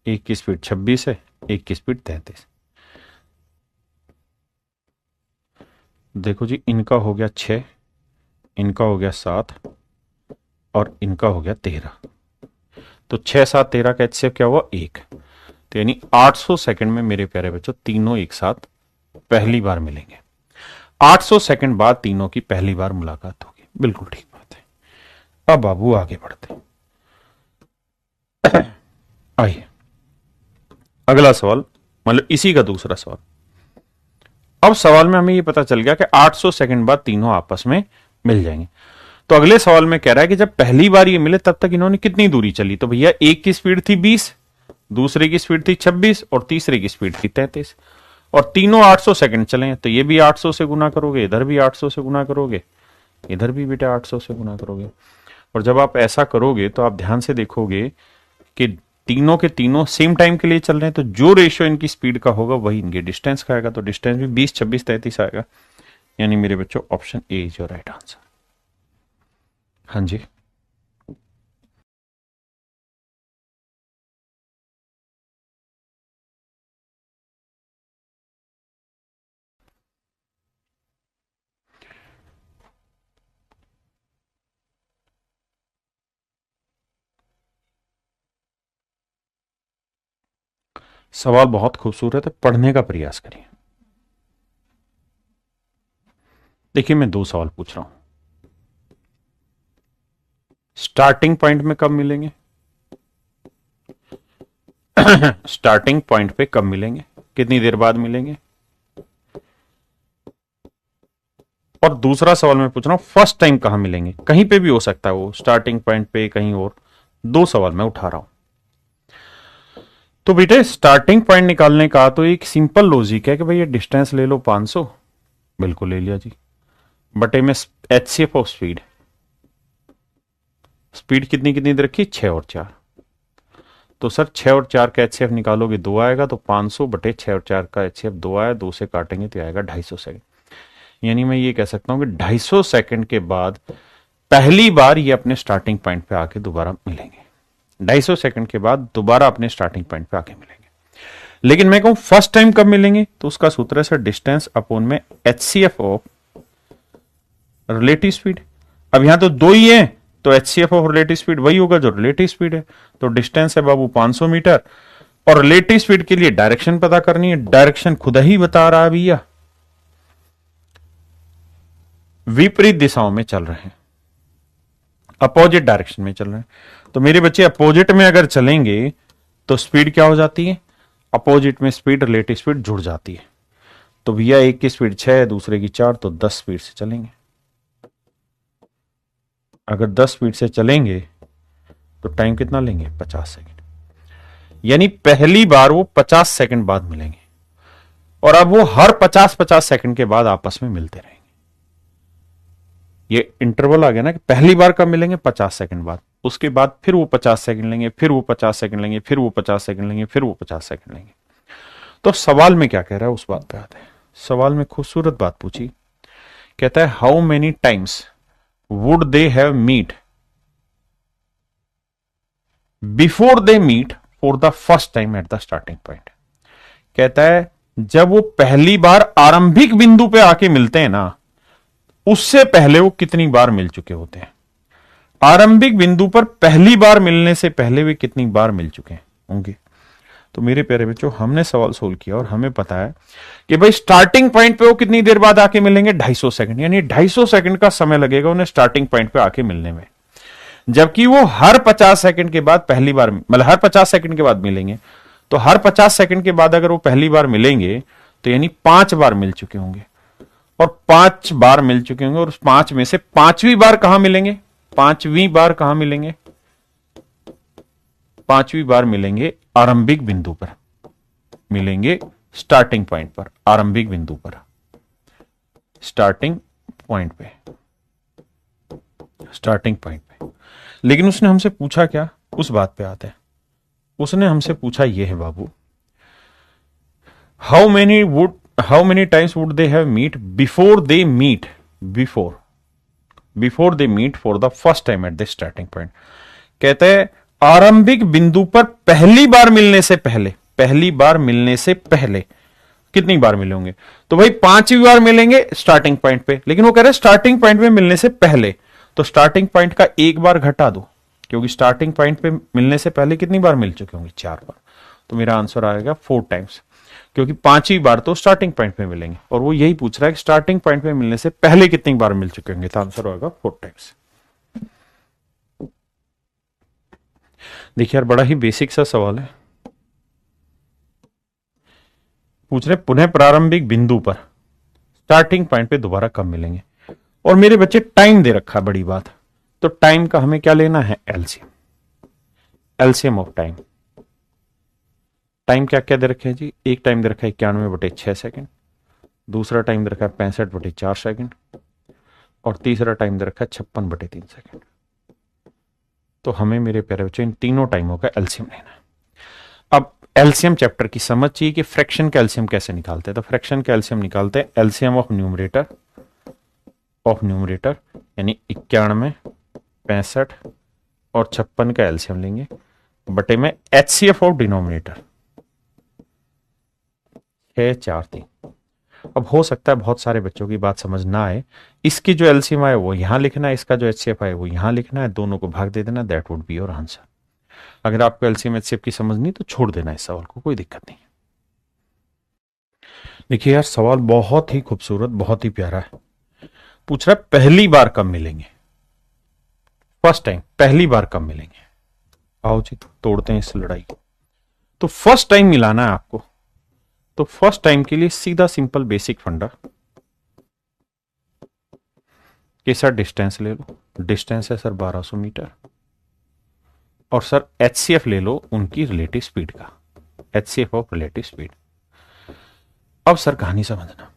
एक की स्पीड 26 है, एक की स्पीड 33। देखो जी, इनका हो गया 6, इनका हो गया 7 और इनका हो गया 13। तो 6 7 13 का HCF क्या हुआ 1। तो यानी 800 सेकंड में मेरे प्यारे बच्चों तीनों एक साथ पहली बार मिलेंगे। 800 सेकंड बाद तीनों की पहली बार मुलाकात होगी, बिल्कुल ठीक बात है। अब बाबू आगे बढ़ते आइए अगला सवाल, मतलब इसी का दूसरा सवाल। अब सवाल में हमें यह पता चल गया कि 800 सेकंड बाद तीनों आपस में मिल जाएंगे। तो अगले सवाल में कह रहा है कि जब पहली बार ये मिले तब तक इन्होंने कितनी दूरी चली, तो भैया एक की स्पीड थी 20, दूसरे की स्पीड थी 26 और तीसरे की स्पीड थी 33, और तीनों 800 सेकंड चले, तो ये भी 800 से गुना करोगे, इधर भी 800 से गुना करोगे, इधर भी बेटा 800 से गुना करोगे। और जब आप ऐसा करोगे तो आप ध्यान से देखोगे कि तीनों के तीनों सेम टाइम के लिए चल रहे हैं, तो जो रेशियो इनकी स्पीड का होगा वही इनके डिस्टेंस का आएगा। तो डिस्टेंस भी 20 26 33 आएगा, यानी मेरे बच्चों option A is your right answer. हाँ जी, सवाल बहुत खूबसूरत है, पढ़ने का प्रयास करिए। देखिए मैं 2 सवाल पूछ रहा हूं, स्टार्टिंग पॉइंट में कब मिलेंगे स्टार्टिंग पॉइंट पे कब मिलेंगे, कितनी देर बाद मिलेंगे, और दूसरा सवाल मैं पूछ रहा हूं फर्स्ट टाइम कहां मिलेंगे। कहीं पे भी हो सकता है वो, स्टार्टिंग पॉइंट पे कहीं और, 2 सवाल मैं उठा रहा हूं। तो बेटे स्टार्टिंग पॉइंट निकालने का तो एक सिंपल लॉजिक है कि भाई ये डिस्टेंस ले लो 500, बिल्कुल ले लिया जी, बटे में HCF ऑफ स्पीड, स्पीड कितनी कितनी दे रखी 6 और 4, तो सर 6 और 4 का HCF निकालोगे 2 आएगा, तो 500 बटे 6 और 4 का HCF 2 आया, 2 से काटेंगे तो आएगा 250 सेकंड। यानी मैं ये कह सकता हूं कि 250 सेकंड के बाद पहली बार ये अपने स्टार्टिंग पॉइंट पे आके दोबारा मिलेंगे, 250 सेकंड के बाद दोबारा अपने स्टार्टिंग पॉइंट पे आके मिलेंगे। लेकिन मैं कहूं फर्स्ट टाइम कब मिलेंगे, तो उसका सूत्र है सर डिस्टेंस अपॉन में HCF ऑफ रिलेटिव स्पीड। अब यहां तो 2 ही है, तो HCF ऑफ रिलेटिव स्पीड वही होगा जो रिलेटिव स्पीड है। तो डिस्टेंस है बाबू 500 मीटर, और रिलेटिव स्पीड के लिए डायरेक्शन पता करनी है, डायरेक्शन खुद ही बता रहा है भैया, विपरीत दिशाओं में चल रहे हैं, अपोजिट डायरेक्शन में चल रहे हैं। तो मेरे बच्चे अपोजिट में अगर चलेंगे तो स्पीड क्या हो जाती है, अपोजिट में स्पीड रिलेटिव स्पीड जुड़ जाती है। तो भैया एक की स्पीड 6 दूसरे की 4, तो 10 स्पीड से चलेंगे। अगर 10 स्पीड से चलेंगे तो टाइम कितना लेंगे 50 सेकंड, यानी पहली बार वो 50 सेकंड बाद मिलेंगे, और अब वो हर 50-50 सेकंड के बाद आपस में मिलते रहेंगे। ये इंटरवल आ गया ना कि पहली बार कब मिलेंगे 50 सेकंड बाद, उसके बाद फिर वो 50 सेकंड लेंगे, फिर वो 50 सेकंड लेंगे, फिर वो 50 सेकंड लेंगे, फिर वो 50 सेकंड लेंगे। तो सवाल में क्या कह रहा है उस बात पे आते हैं। सवाल में खूबसूरत बात पूछी, कहता है how many times would they have meet before they meet for the first time at the starting point. कहता है जब वो पहली बार आरंभिक बिंदु पे आके मिलते हैं ना, उससे पहले वो कितनी बार मिल चुके होते हैं। आरंभिक बिंदु पर पहली बार मिलने से पहले वे कितनी बार मिल चुके होंगे। तो मेरे प्यारे बच्चों, हमने सवाल सोल्व किया और हमें पता है कि भाई स्टार्टिंग पॉइंट पे वो कितनी देर बाद आके मिलेंगे, 250 सेकंड, यानी 250 सेकंड का समय लगेगा उन्हें स्टार्टिंग पॉइंट पे आके मिलने में। जबकि वो हर 50 सेकंड के बाद पहली बार, मतलब हर 50 सेकंड के बाद मिलेंगे, तो हर 50 सेकंड के बाद अगर वो पहली बार मिलेंगे तो यानी 5 बार मिल चुके होंगे, और 5 बार मिल चुके होंगे, और उस 5 में से 5वीं बार कहां मिलेंगे, 5वीं बार कहां मिलेंगे, 5वीं बार मिलेंगे आरंभिक बिंदु पर, मिलेंगे स्टार्टिंग पॉइंट पर, आरंभिक बिंदु पर, स्टार्टिंग पॉइंट पे, स्टार्टिंग पॉइंट पे। लेकिन उसने हमसे पूछा क्या, उस बात पे आते हैं। उसने हमसे पूछा ये है बाबू, how many times would they have meet before they meet, before they meet for the first time at the starting point. कहते हैं आरंभिक बिंदु पर पहली बार मिलने से पहले, पहली बार मिलने से पहले कितनी बार मिले होंगे। तो भाई 5वीं बार मिलेंगे स्टार्टिंग पॉइंट पे, लेकिन वो कह रहे हैं स्टार्टिंग पॉइंट पे मिलने से पहले, तो स्टार्टिंग पॉइंट का एक बार घटा दो, क्योंकि स्टार्टिंग पॉइंट पे मिलने से पहले कितनी बार मिल चुके होंगे, 4 बार। तो मेरा आंसर आएगा 4 टाइम्स, क्योंकि 5वीं बार तो स्टार्टिंग पॉइंट पे मिलेंगे, और वो यही पूछ रहा है कि स्टार्टिंग पॉइंट पे मिलने से पहले कितनी बार मिल चुके होंगे, तो आंसर होगा 4 टाइम्स। देखिए यार, बड़ा ही बेसिक सा सवाल है। पूछ रहे पुनः प्रारंभिक बिंदु पर स्टार्टिंग पॉइंट पे दोबारा कब मिलेंगे, और मेरे बच्चे टाइम दे रखा, बड़ी बात। तो टाइम का हमें क्या लेना है, LCM, LCM of time. Time क्या क्या दे रखे हैं जी, एक टाइम दे रखा है 91/6 सेकंड, दूसरा टाइम दे रखा है 65/4 सेकंड, और तीसरा टाइम दे रखा है 56/3 सेकंड। तो हमें मेरे प्यारे बच्चों इन तीनों टाइमों का एलसीएम लेना है। अब एलसीएम चैप्टर की समझ चाहिए कि फ्रैक्शन का एलसीएम कैसे निकालते हैं। तो फ्रैक्शन का एलसीएम निकालते हैं एलसीएम ऑफ न्यूमरेटर, यानी 91, 65 और 56 का एलसीएम लेंगे, बटे में एचसीएफ ऑफ डिनोमिनेटर 6, 4, 3। अब हो सकता है बहुत सारे बच्चों की बात समझ ना आए, इसकी जो एलसीएम आए वो यहां लिखना है, इसका जो एचसीएफ आए वो यहां लिखना है, दोनों को भाग दे देना, that would be your answer. अगर आपको एलसीएम एचसीएफ की समझ नहीं तो छोड़ देना इस सवाल को, कोई दिक्कत नहीं। देखिए यार, सवाल बहुत ही खूबसूरत, बहुत ही प्यारा है। पूछ रहा है पहली बार कब मिलेंगे, फर्स्ट टाइम, पहली बार कब मिलेंगे। आओ जी तोड़ते हैं इस लड़ाई को। तो फर्स्ट टाइम मिलाना है आपको, तो फर्स्ट टाइम के लिए सीधा सिंपल बेसिक फंडा कि सर डिस्टेंस ले लो, डिस्टेंस है सर 1200 मीटर, और सर एचसीएफ ले लो उनकी रिलेटिव स्पीड का, एचसीएफ ऑफ रिलेटिव स्पीड। अब सर कहानी समझना,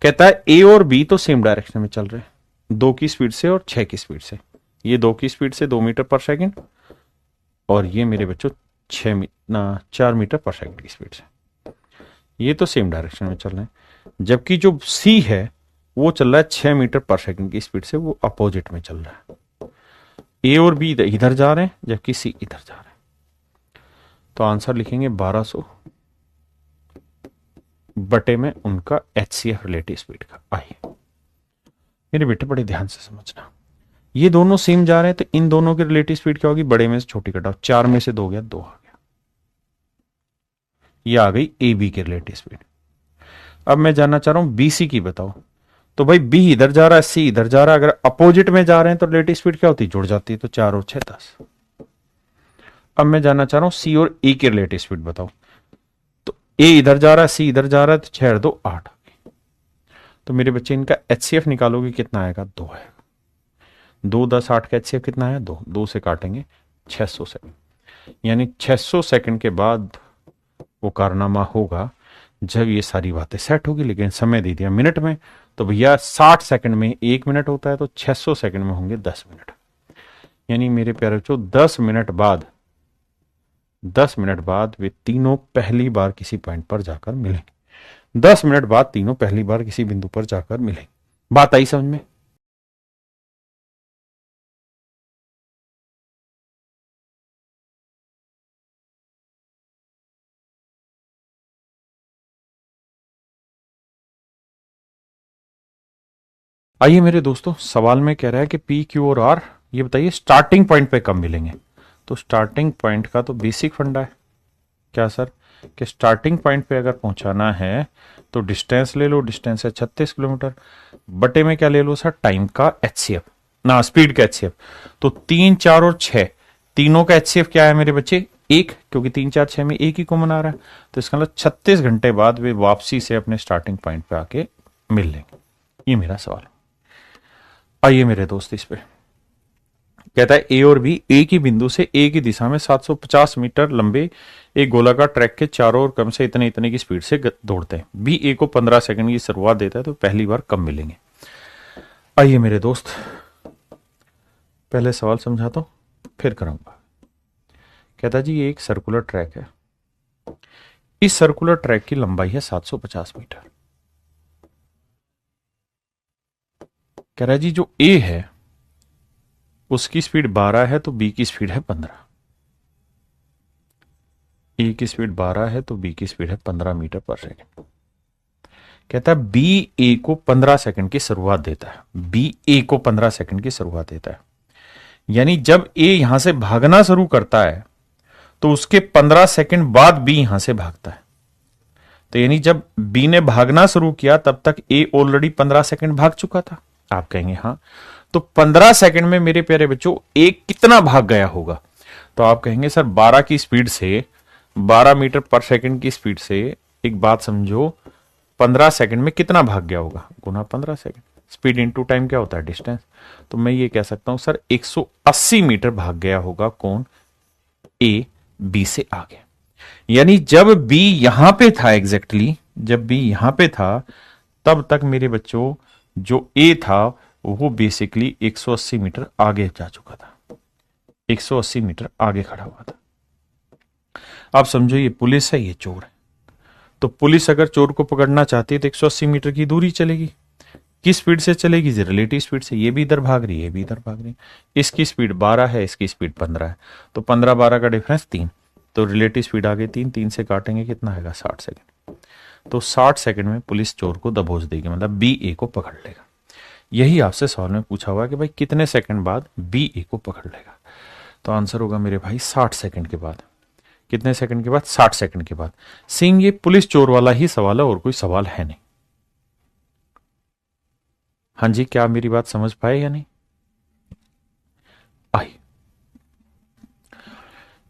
कहता है ए और बी तो सेम डायरेक्शन में चल रहे हैं, 2 की स्पीड से और 6 की स्पीड से। ये 2 की स्पीड से 2 मीटर पर सेकंड, और ये मेरे बच्चों 4 मीटर पर सेकंड की स्पीड से। ये तो सेम डायरेक्शन में चल रहे हैं, जबकि जो सी है वो चल रहा है 6 मीटर पर सेकंड की स्पीड से, वो अपोजिट में चल रहा है। ए और बी इधर जा रहे हैं, जबकि सी इधर जा रहे हैं। तो आंसर लिखेंगे 1200 बटे में उनका एचसीएफ रिलेटिव स्पीड का। आइए मेरे बेटे बड़े ध्यान से समझना, ये दोनों सेम जा रहे हैं, तो इन दोनों की रिलेटिव स्पीड क्या होगी, बड़े में से छोटी कटाओ, 4 में से 2 गया, 2 आ गया, ये आ गई ए बी की रिलेटिव स्पीड। अब मैं जानना चाह रहा हूं बी सी की बताओ। तो भाई बी इधर जा रहा है, सी इधर जा रहा है, अगर अपोजिट में जा रहे हैं तो रिलेटिव स्पीड क्या होती है, जुड़ जाती है, तो 4 और 6 10। अब मैं जानना चाह रहा हूं सी और ए की रिलेटिव स्पीड बताओ। तो ए इधर जा रहा है, सी इधर जा रहा है, तो 6 और 2 8 आ गई। तो मेरे बच्चे इनका एचसीएफ निकालोगे कितना आएगा, 2 आएगा। 2 10 8 का एचसीएफ कितना है, 2, 2 से काटेंगे 600 सेकंड, यानी 600 सेकंड के बाद वो कारनामा होगा जब ये सारी बातें सेट होगी। लेकिन समय दे दिया मिनट में, तो भैया 60 सेकंड में 1 मिनट होता है, तो 600 सेकंड में होंगे 10 मिनट, यानी मेरे प्यारे बच्चों 10 मिनट बाद वे तीनों पहली बार किसी पॉइंट पर जाकर मिलेंगे। 10 मिनट बाद तीनों पहली बार किसी बिंदु पर जाकर मिलेंगे। बात आई समझ में। आइए मेरे दोस्तों, सवाल में कह रहा है कि पी क्यू और आर ये बताइए स्टार्टिंग पॉइंट पे कब मिलेंगे। तो स्टार्टिंग पॉइंट का तो बेसिक फंडा है क्या सर, कि स्टार्टिंग पॉइंट पे अगर पहुंचाना है तो डिस्टेंस ले लो, डिस्टेंस है 36 किलोमीटर, बटे में क्या ले लो सर, टाइम का एचसीएफ ना, स्पीड का एचसीएफ। तो 3, 4 और 6 तीनों का एचसीएफ क्या है मेरे बच्चे, 1, क्योंकि 3, 4, 6 में एक ही कॉमन आ रहा है। तो इसका मतलब 36 घंटे बाद वे वापसी से अपने स्टार्टिंग पॉइंट पे आके मिल लेंगे। ये मेरा सवाल। आइए मेरे दोस्त, इस पे कहता है ए और बी एक ही बिंदु से एक ही दिशा में 750 मीटर लंबे एक गोलाकार ट्रैक के चारों ओर कम से इतने इतने की स्पीड से दौड़ते हैं। बी ए को 15 सेकंड की शुरुआत देता है, तो पहली बार कब मिलेंगे। आइए मेरे दोस्त, पहले सवाल समझाता हूं फिर करूंगा। कहता जी ये एक सर्कुलर ट्रैक है, इस सर्कुलर ट्रैक की लंबाई है 750 मीटर। कह रहा है जी जो ए है उसकी स्पीड 12 है, तो बी की स्पीड है 15। ए की स्पीड 12 है तो बी की स्पीड है 15 मीटर पर सेकंड। कहता है बी ए को 15 सेकंड की शुरुआत देता है, बी ए को 15 सेकंड की शुरुआत देता है, यानी जब ए यहां से भागना शुरू करता है तो उसके 15 सेकंड बाद बी यहां से भागता है। तो यानी जब बी ने भागना शुरू किया तब तक ए ऑलरेडी 15 सेकंड भाग चुका था। आप कहेंगे हाँ, तो 15 सेकंड में मेरे प्यारे बच्चों ए कितना भाग गया होगा। तो आप कहेंगे सर 12 की स्पीड से, 12 मीटर पर सेकंड की स्पीड से, एक बात समझो, 15 सेकंड में कितना भाग गया होगा, गुना 15 सेकंड। स्पीड इनटू टाइम क्या होता है, डिस्टेंस। तो मैं ये कह सकता हूं सर 180 मीटर भाग गया होगा कौन, ए बी से आगे। यानी जब बी यहां पे था, एग्जैक्टली जब बी यहां पे था तब तक मेरे बच्चों जो ए था वो बेसिकली 180 मीटर आगे जा चुका था, 180 मीटर आगे खड़ा हुआ था। आप समझो ये पुलिस है, ये चोर है। तो पुलिस अगर चोर को पकड़ना चाहती है तो 180 मीटर की दूरी चलेगी। किस स्पीड से चलेगी, रिलेटिव स्पीड से। ये भी इधर भाग रही है, ये भी इधर भाग रही है। इसकी स्पीड 12 है, इसकी स्पीड 15 है, तो 15, 12 का डिफरेंस 3, तो रिलेटिव स्पीड आ गई 3, 3 से काटेंगे कितना आएगा, 60 सेकंड। तो 60 सेकंड में पुलिस चोर को दबोच देगी, मतलब बी ए को पकड़ लेगा। यही आपसे सवाल में पूछा हुआ है कि भाई कितने सेकंड बाद बी ए को पकड़ लेगा। तो आंसर होगा मेरे भाई 60 सेकंड के बाद। कितने सेकंड के बाद, 60 सेकंड के बाद। सेम ये पुलिस चोर वाला ही सवाल है, और कोई सवाल है नहीं। हाँ जी, क्या मेरी बात समझ पाए या नहीं। आई,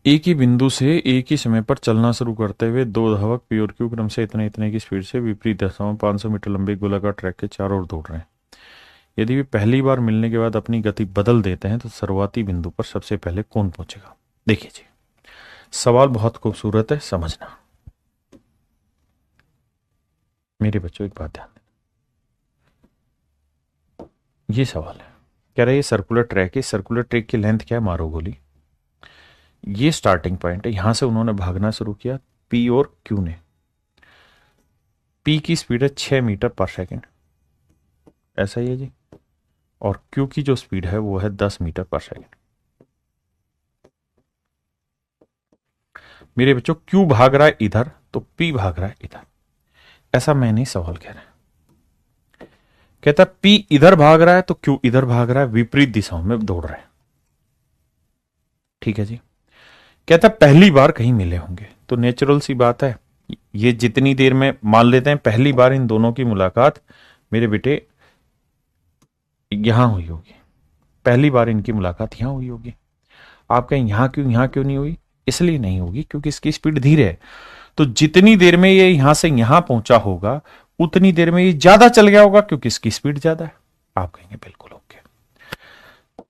एक ही बिंदु से एक ही समय पर चलना शुरू करते हुए दो धावक पी और क्यू क्रम से इतने इतने की स्पीड से विपरीत दिशाओं में 500 मीटर लंबे गोलाकार ट्रैक के चारों ओर दौड़ रहे हैं। यदि वे पहली बार मिलने के बाद अपनी गति बदल देते हैं तो शुरुआती बिंदु पर सबसे पहले कौन पहुंचेगा। देखिए जी, सवाल बहुत खूबसूरत है, समझना मेरे बच्चों। एक बात ध्यान देना, ये सवाल है, कह रहा है ये सर्कुलर ट्रैक है, सर्कुलर ट्रैक की लेंथ क्या है, मारो गोली। ये स्टार्टिंग पॉइंट है, यहां से उन्होंने भागना शुरू किया, पी और क्यू ने। पी की स्पीड है 6 मीटर पर सेकंड, ऐसा ही है जी, और क्यू की जो स्पीड है वो है 10 मीटर पर सेकंड। मेरे बच्चों क्यू भाग रहा है इधर, तो पी भाग रहा है इधर। ऐसा मैं नहीं, सवाल कह रहा है। कहता पी इधर भाग रहा है तो क्यू इधर भाग रहा है, विपरीत दिशाओं में दौड़ रहे हैं। ठीक है जी। कहता पहली बार कहीं मिले होंगे, तो नेचुरल सी बात है, ये जितनी देर में मान लेते हैं पहली बार इन दोनों की मुलाकात मेरे बेटे यहां हुई होगी, पहली बार इनकी मुलाकात यहां हुई होगी। आप कहें यहां क्यों नहीं हुई, इसलिए नहीं होगी क्योंकि इसकी स्पीड धीरे है। तो जितनी देर में ये यहां से यहां पहुंचा होगा उतनी देर में ये ज्यादा चल गया होगा क्योंकि इसकी स्पीड ज्यादा है। आप कहेंगे बिल्कुल ओके,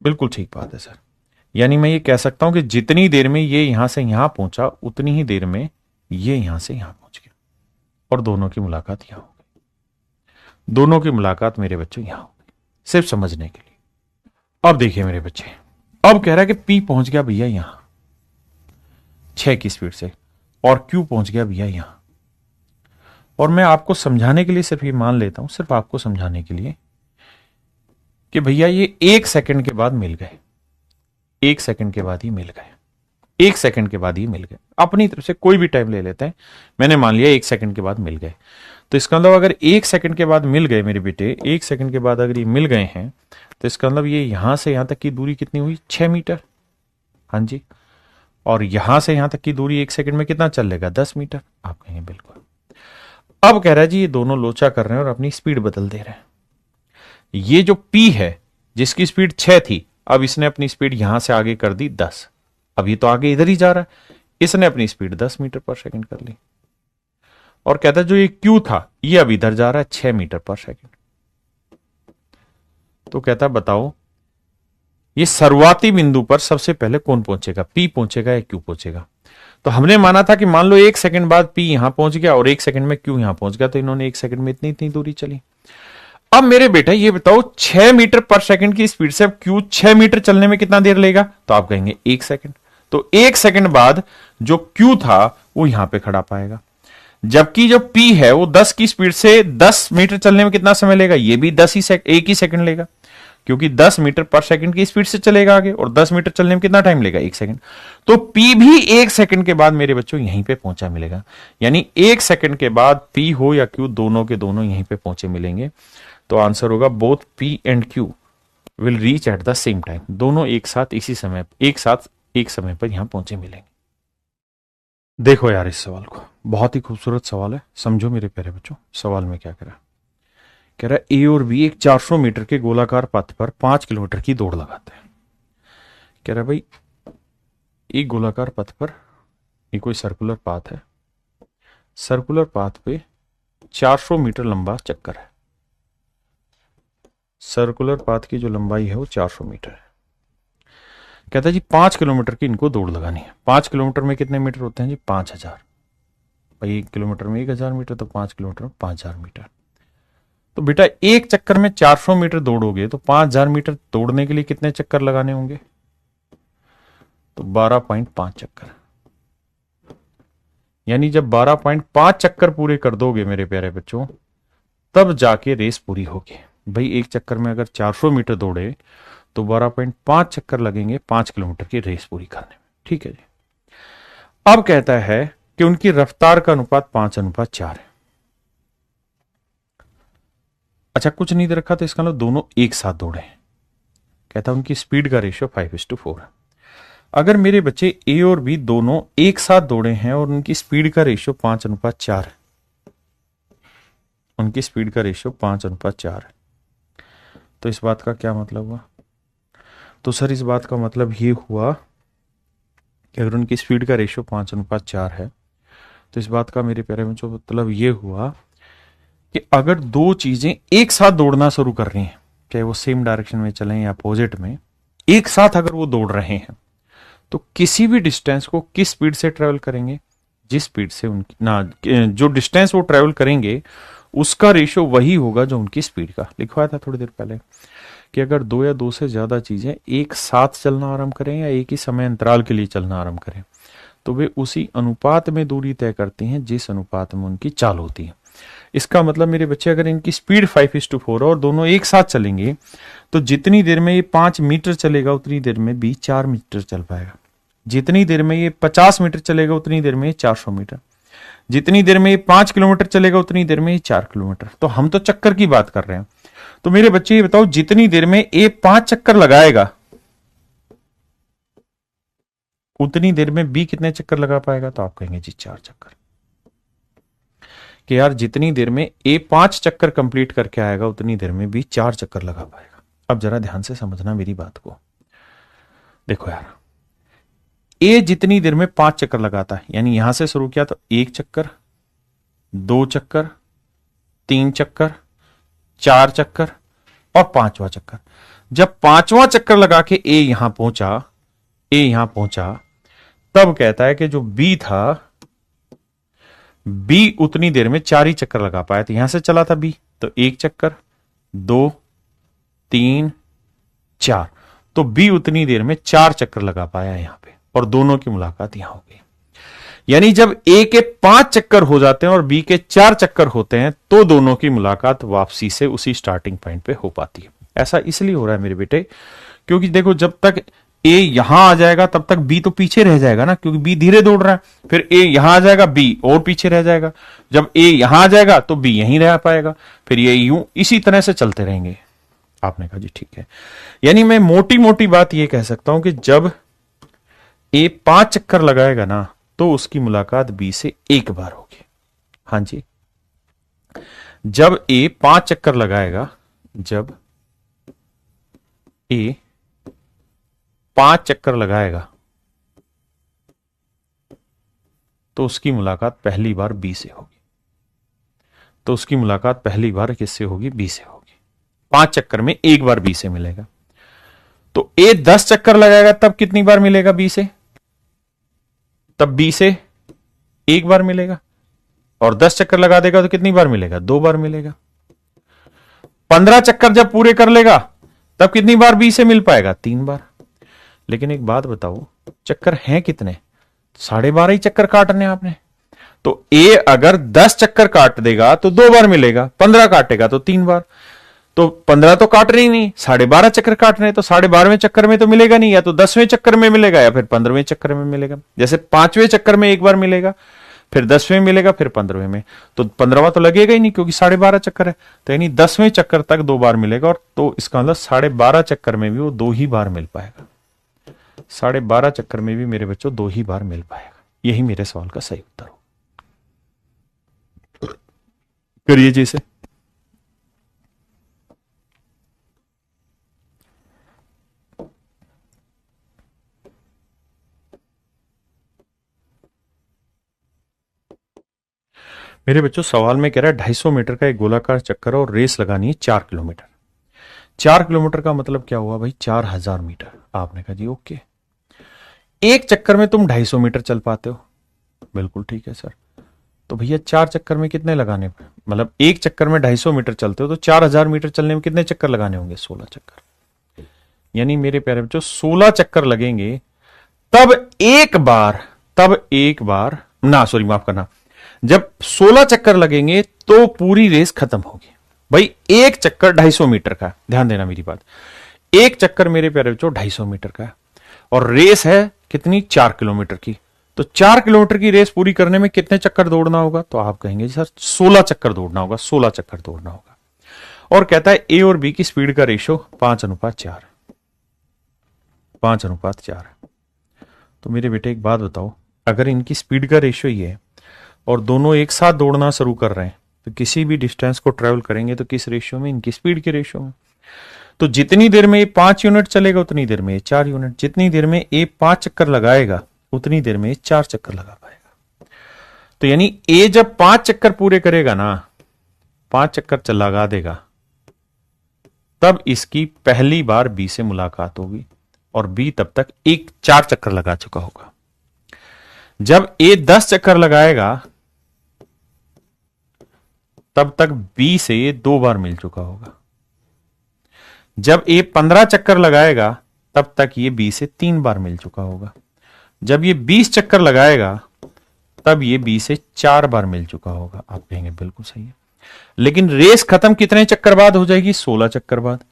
बिल्कुल ठीक बात है सर। यानी मैं ये कह सकता हूं कि जितनी देर में ये यहां से यहां पहुंचा उतनी ही देर में ये यहां से यहां पहुंच गया, और दोनों की मुलाकात यहां हो गई। दोनों की मुलाकात मेरे बच्चों यहां हो गई, सिर्फ समझने के लिए। अब देखिए मेरे बच्चे, अब कह रहा है कि पी पहुंच गया भैया यहां 6 की स्पीड से, और क्यू पहुंच गया भैया यहां। और मैं आपको समझाने के लिए सिर्फ ये मान लेता हूं, सिर्फ आपको समझाने के लिए, कि भैया ये 1 सेकंड के बाद मिल गए, 1 सेकंड के बाद ही मिल गए। 1 सेकंड के बाद ही मिल गए। अपनी तरफ से कोई भी टाइम ले लेते हैं, मैंने मान लिया 1 सेकंड के बाद मिल गए। तो इसका मतलब अगर 1 सेकंड के बाद मिल गए मेरे बेटे, 1 सेकंड के बाद अगर ये मिल गए हैं, तो इसका मतलब ये यहां से यहां तक की दूरी कितनी हुई? 6 मीटर। हाँ जी। और यहां से यहां तक की दूरी 1 सेकंड में कितना चल लेगा? 10 मीटर। आप कहेंगे बिल्कुल। अब कह रहा है जी ये दोनों लोचा कर रहे हैं और अपनी स्पीड बदल दे रहे हैं। ये जो P है जिसकी स्पीड 6 थी, अब इसने अपनी स्पीड यहां से आगे कर दी 10। अब ये तो आगे इधर ही जा रहा है, इसने अपनी स्पीड 10 मीटर पर सेकंड कर ली। और कहता है जो ये Q था ये अब इधर जा रहा है 6 मीटर पर सेकंड। तो कहता है बताओ ये शुरुआती बिंदु पर सबसे पहले कौन पहुंचेगा? P पहुंचेगा या Q पहुंचेगा? तो हमने माना था कि मान लो 1 सेकंड बाद P यहां पहुंच गया और 1 सेकंड में Q यहां पहुंच गया, तो इन्होंने 1 सेकंड में इतनी इतनी दूरी चली। अब मेरे बेटा ये बताओ 6 मीटर पर सेकंड की स्पीड से अब Q 6 मीटर चलने में कितना देर लेगा? तो आप कहेंगे 1 सेकंड। तो 1 सेकंड बाद जो Q था वो यहां पे खड़ा पाएगा, जबकि जो P है वो 10 की स्पीड से 10 मीटर चलने में कितना समय लेगा? ये भी 1 ही सेकंड लेगा, क्योंकि 10 मीटर पर सेकंड की स्पीड से चलेगा आगे, और 10 मीटर चलने में कितना टाइम लेगा? 1 सेकंड। तो P भी 1 सेकंड के बाद मेरे बच्चों यहीं पे पहुंचा मिलेगा। यानी 1 सेकंड के बाद P हो या Q, दोनों के दोनों यहीं पे पहुंचे मिलेंगे। तो आंसर होगा both P and Q will reach at the same time. दोनों एक साथ इसी समय एक समय पर यहां पहुंचे मिलेंगे। देखो यार इस सवाल को, बहुत ही खूबसूरत सवाल है, समझो मेरे प्यारे बच्चों। सवाल में क्या कह रहा है A और B एक 400 मीटर के गोलाकार पथ पर 5 किलोमीटर की दौड़ लगाते हैं। कह रहा है भाई एक गोलाकार पथ पर, ये कोई सर्कुलर पाथ है, सर्कुलर पाथ पे 400 मीटर लंबा चक्कर है। सर्कुलर पाथ की जो लंबाई है वो 400 मीटर है। कहता है जी 5 किलोमीटर की इनको दौड़ लगानी है। 5 किलोमीटर में कितने मीटर होते हैं जी? 5000। भाई 1 किलोमीटर में 1000 मीटर, तो 5 किलोमीटर में 5000 मीटर। तो बेटा एक चक्कर में 400 मीटर दौड़ोगे तो 5000 मीटर दौड़ने के लिए कितने चक्कर लगाने होंगे? तो 12.5 चक्कर। यानी जब 12.5 चक्कर पूरे कर दोगे मेरे प्यारे बच्चों, तब जाके रेस पूरी होगी। भाई एक चक्कर में अगर 400 मीटर दौड़े तो 12.5 चक्कर लगेंगे 5 किलोमीटर की रेस पूरी करने में। ठीक है जी। अब कहता है कि उनकी रफ्तार का अनुपात 5:4 है। अच्छा कुछ नहीं दे रखा, तो इसका मतलब दोनों एक साथ दौड़े हैं। कहता है उनकी स्पीड का रेशियो 5:4 है। अगर मेरे बच्चे A और B दोनों एक साथ दौड़े हैं और उनकी स्पीड का रेशियो 5:4 है, उनकी स्पीड का रेशियो 5:4 है, तो इस बात का क्या मतलब हुआ? तो सर इस बात का मतलब ये हुआ कि अगर उनकी स्पीड का रेशियो 5:4 है, तो इस बात का मेरे प्यारे बच्चों मतलब ये हुआ कि अगर दो चीजें एक साथ दौड़ना शुरू कर रही हैं, चाहे वो सेम डायरेक्शन में चलें या अपोजिट में, एक साथ अगर वो दौड़ रहे हैं, तो किसी भी डिस्टेंस को किस स्पीड से ट्रेवल करेंगे? जिस स्पीड से उनकी जो डिस्टेंस वो ट्रेवल करेंगे उसका रेशियो वही होगा जो उनकी स्पीड का। लिखवाया था थोड़ी देर पहले कि अगर दो या दो से ज्यादा चीजें एक साथ चलना आरंभ करें या एक ही समय अंतराल के लिए चलना आरंभ करें, तो वे उसी अनुपात में दूरी तय करती हैं जिस अनुपात में उनकी चाल होती है। इसका मतलब मेरे बच्चे अगर इनकी स्पीड 5:4 और दोनों एक साथ चलेंगे, तो जितनी देर में ये 5 मीटर चलेगा उतनी देर में भी 4 मीटर चल पाएगा। जितनी देर में ये 50 मीटर चलेगा उतनी देर में ये 400 मीटर। जितनी देर में ये 5 किलोमीटर चलेगा उतनी देर में ये 4 किलोमीटर। तो हम तो चक्कर की बात कर रहे हैं। तो मेरे बच्चे ये बताओ जितनी देर में ए 5 चक्कर लगाएगा उतनी देर में बी कितने चक्कर लगा पाएगा? तो आप कहेंगे जी 4 चक्कर। कि यार जितनी देर में ए 5 चक्कर कंप्लीट करके आएगा उतनी देर में बी 4 चक्कर लगा पाएगा। अब जरा ध्यान से समझना मेरी बात को। देखो यार ए जितनी देर में 5 चक्कर लगाता है, यानी यहां से शुरू किया तो 1 चक्कर, 2 चक्कर, 3 चक्कर, 4 चक्कर और 5वां चक्कर। जब 5वां चक्कर लगा के ए यहां पहुंचा, तब कहता है कि जो बी था, बी उतनी देर में 4 ही चक्कर लगा पाया। तो यहां से चला था बी, तो 1 चक्कर, 2, 3, 4, तो बी उतनी देर में 4 चक्कर लगा पाया यहां पे, और दोनों की मुलाकात यहां हो गई। यानी जब ए के 5 चक्कर हो जाते हैं और बी के 4 चक्कर होते हैं, तो दोनों की मुलाकात वापसी से उसी स्टार्टिंग पॉइंट पे हो पाती है। ऐसा इसलिए हो रहा है मेरे बेटे क्योंकि देखो जब तक ए यहां आ जाएगा तब तक बी तो पीछे रह जाएगा ना, क्योंकि बी धीरे दौड़ रहा है। फिर ए यहां आ जाएगा, बी और पीछे रह जाएगा। जब ए यहां आ जाएगा तो बी यहीं रह पाएगा। फिर ये यूं इसी तरह से चलते रहेंगे। आपने कहा जी ठीक है। यानी मैं मोटी मोटी बात ये कह सकता हूं कि जब ए 5 चक्कर लगाएगा ना तो उसकी मुलाकात बी से एक बार होगी। हां जी, जब ए 5 चक्कर लगाएगा, जब ए 5 चक्कर लगाएगा तो उसकी मुलाकात पहली बार बी से होगी। तो उसकी मुलाकात पहली बार किससे होगी? बी से होगी। 5 चक्कर में एक बार बी से मिलेगा। तो ए 10 चक्कर लगाएगा तब कितनी बार मिलेगा बी से? तब बी से एक बार मिलेगा। और 10 चक्कर लगा देगा तो कितनी बार मिलेगा? 2 बार मिलेगा। 15 चक्कर जब पूरे कर लेगा तब कितनी बार बी से मिल पाएगा? 3 बार। लेकिन एक बात बताओ, चक्कर हैं कितने? 12.5 ही चक्कर काटने आपने। तो ए अगर 10 चक्कर काट देगा तो 2 बार मिलेगा, 15 काटेगा तो 3 बार। तो 15 तो काट रही नहीं, 12.5 चक्कर काट रहे, तो 12.5वें चक्कर में तो मिलेगा नहीं, या तो 10वें चक्कर में मिलेगा या फिर 15वें चक्कर में मिलेगा। जैसे 5वें चक्कर में एक बार मिलेगा, फिर 10वें मिलेगा, फिर 15वें में। तो 15वां तो लगेगा ही नहीं क्योंकि 12.5 चक्कर है। तो यानी 10वें चक्कर तक 2 बार मिलेगा। और तो इसका मतलब 12.5 चक्कर में भी वो 2 ही बार मिल पाएगा। 12.5 चक्कर में भी मेरे बच्चों 2 ही बार मिल पाएगा। यही मेरे सवाल का सही उत्तर हो। करिए जी इसे। मेरे बच्चों सवाल में कह रहा है 250 मीटर का एक गोलाकार चक्कर और रेस लगानी है 4 किलोमीटर। 4 किलोमीटर का मतलब क्या हुआ भाई? 4000 मीटर। आपने कहा जी ओके। एक चक्कर में तुम 250 मीटर चल पाते हो। बिल्कुल ठीक है सर। तो भैया 4 चक्कर में कितने लगाने, मतलब एक चक्कर में 250 मीटर चलते हो तो 4000 मीटर चलने में कितने चक्कर लगाने होंगे? 16 चक्कर। यानी मेरे प्यारे बच्चों 16 चक्कर लगेंगे तब एक बार ना, सॉरी माफ करना, जब 16 चक्कर लगेंगे तो पूरी रेस खत्म होगी। भाई एक चक्कर 250 मीटर का, ध्यान देना मेरी बात। एक चक्कर मेरे प्यारे बच्चों 250 मीटर का है और रेस है कितनी? 4 किलोमीटर की। तो 4 किलोमीटर की रेस पूरी करने में कितने चक्कर दौड़ना होगा? तो आप कहेंगे सर 16 चक्कर दौड़ना होगा, 16 चक्कर दौड़ना होगा। और कहता है ए और बी की स्पीड का रेशो 5:4, 5:4। तो मेरे बेटे एक बात बताओ, अगर इनकी स्पीड का रेशो ही है और दोनों एक साथ दौड़ना शुरू कर रहे हैं तो किसी भी डिस्टेंस को ट्रेवल करेंगे तो किस रेशियो में? इनकी स्पीड के रेशियो में। तो जितनी देर में ये 5 यूनिट चलेगा उतनी देर में ये 4 यूनिट, जितनी देर में ए 5 चक्कर लगाएगा उतनी देर में ये 4 चक्कर लगा पाएगा। तो यानी ए जब 5 चक्कर पूरे करेगा ना, 5 चक्कर लगा देगा, तब इसकी पहली बार बी से मुलाकात होगी और बी तब तक 4 चक्कर लगा चुका होगा। जब ए 10 चक्कर लगाएगा तब तक बी से ये 2 बार मिल चुका होगा। जब ए 15 चक्कर लगाएगा तब तक ये बी से 3 बार मिल चुका होगा। जब ये 20 चक्कर लगाएगा तब ये बी से 4 बार मिल चुका होगा। आप कहेंगे बिल्कुल सही है, लेकिन रेस खत्म कितने चक्कर बाद हो जाएगी? 16 चक्कर बाद।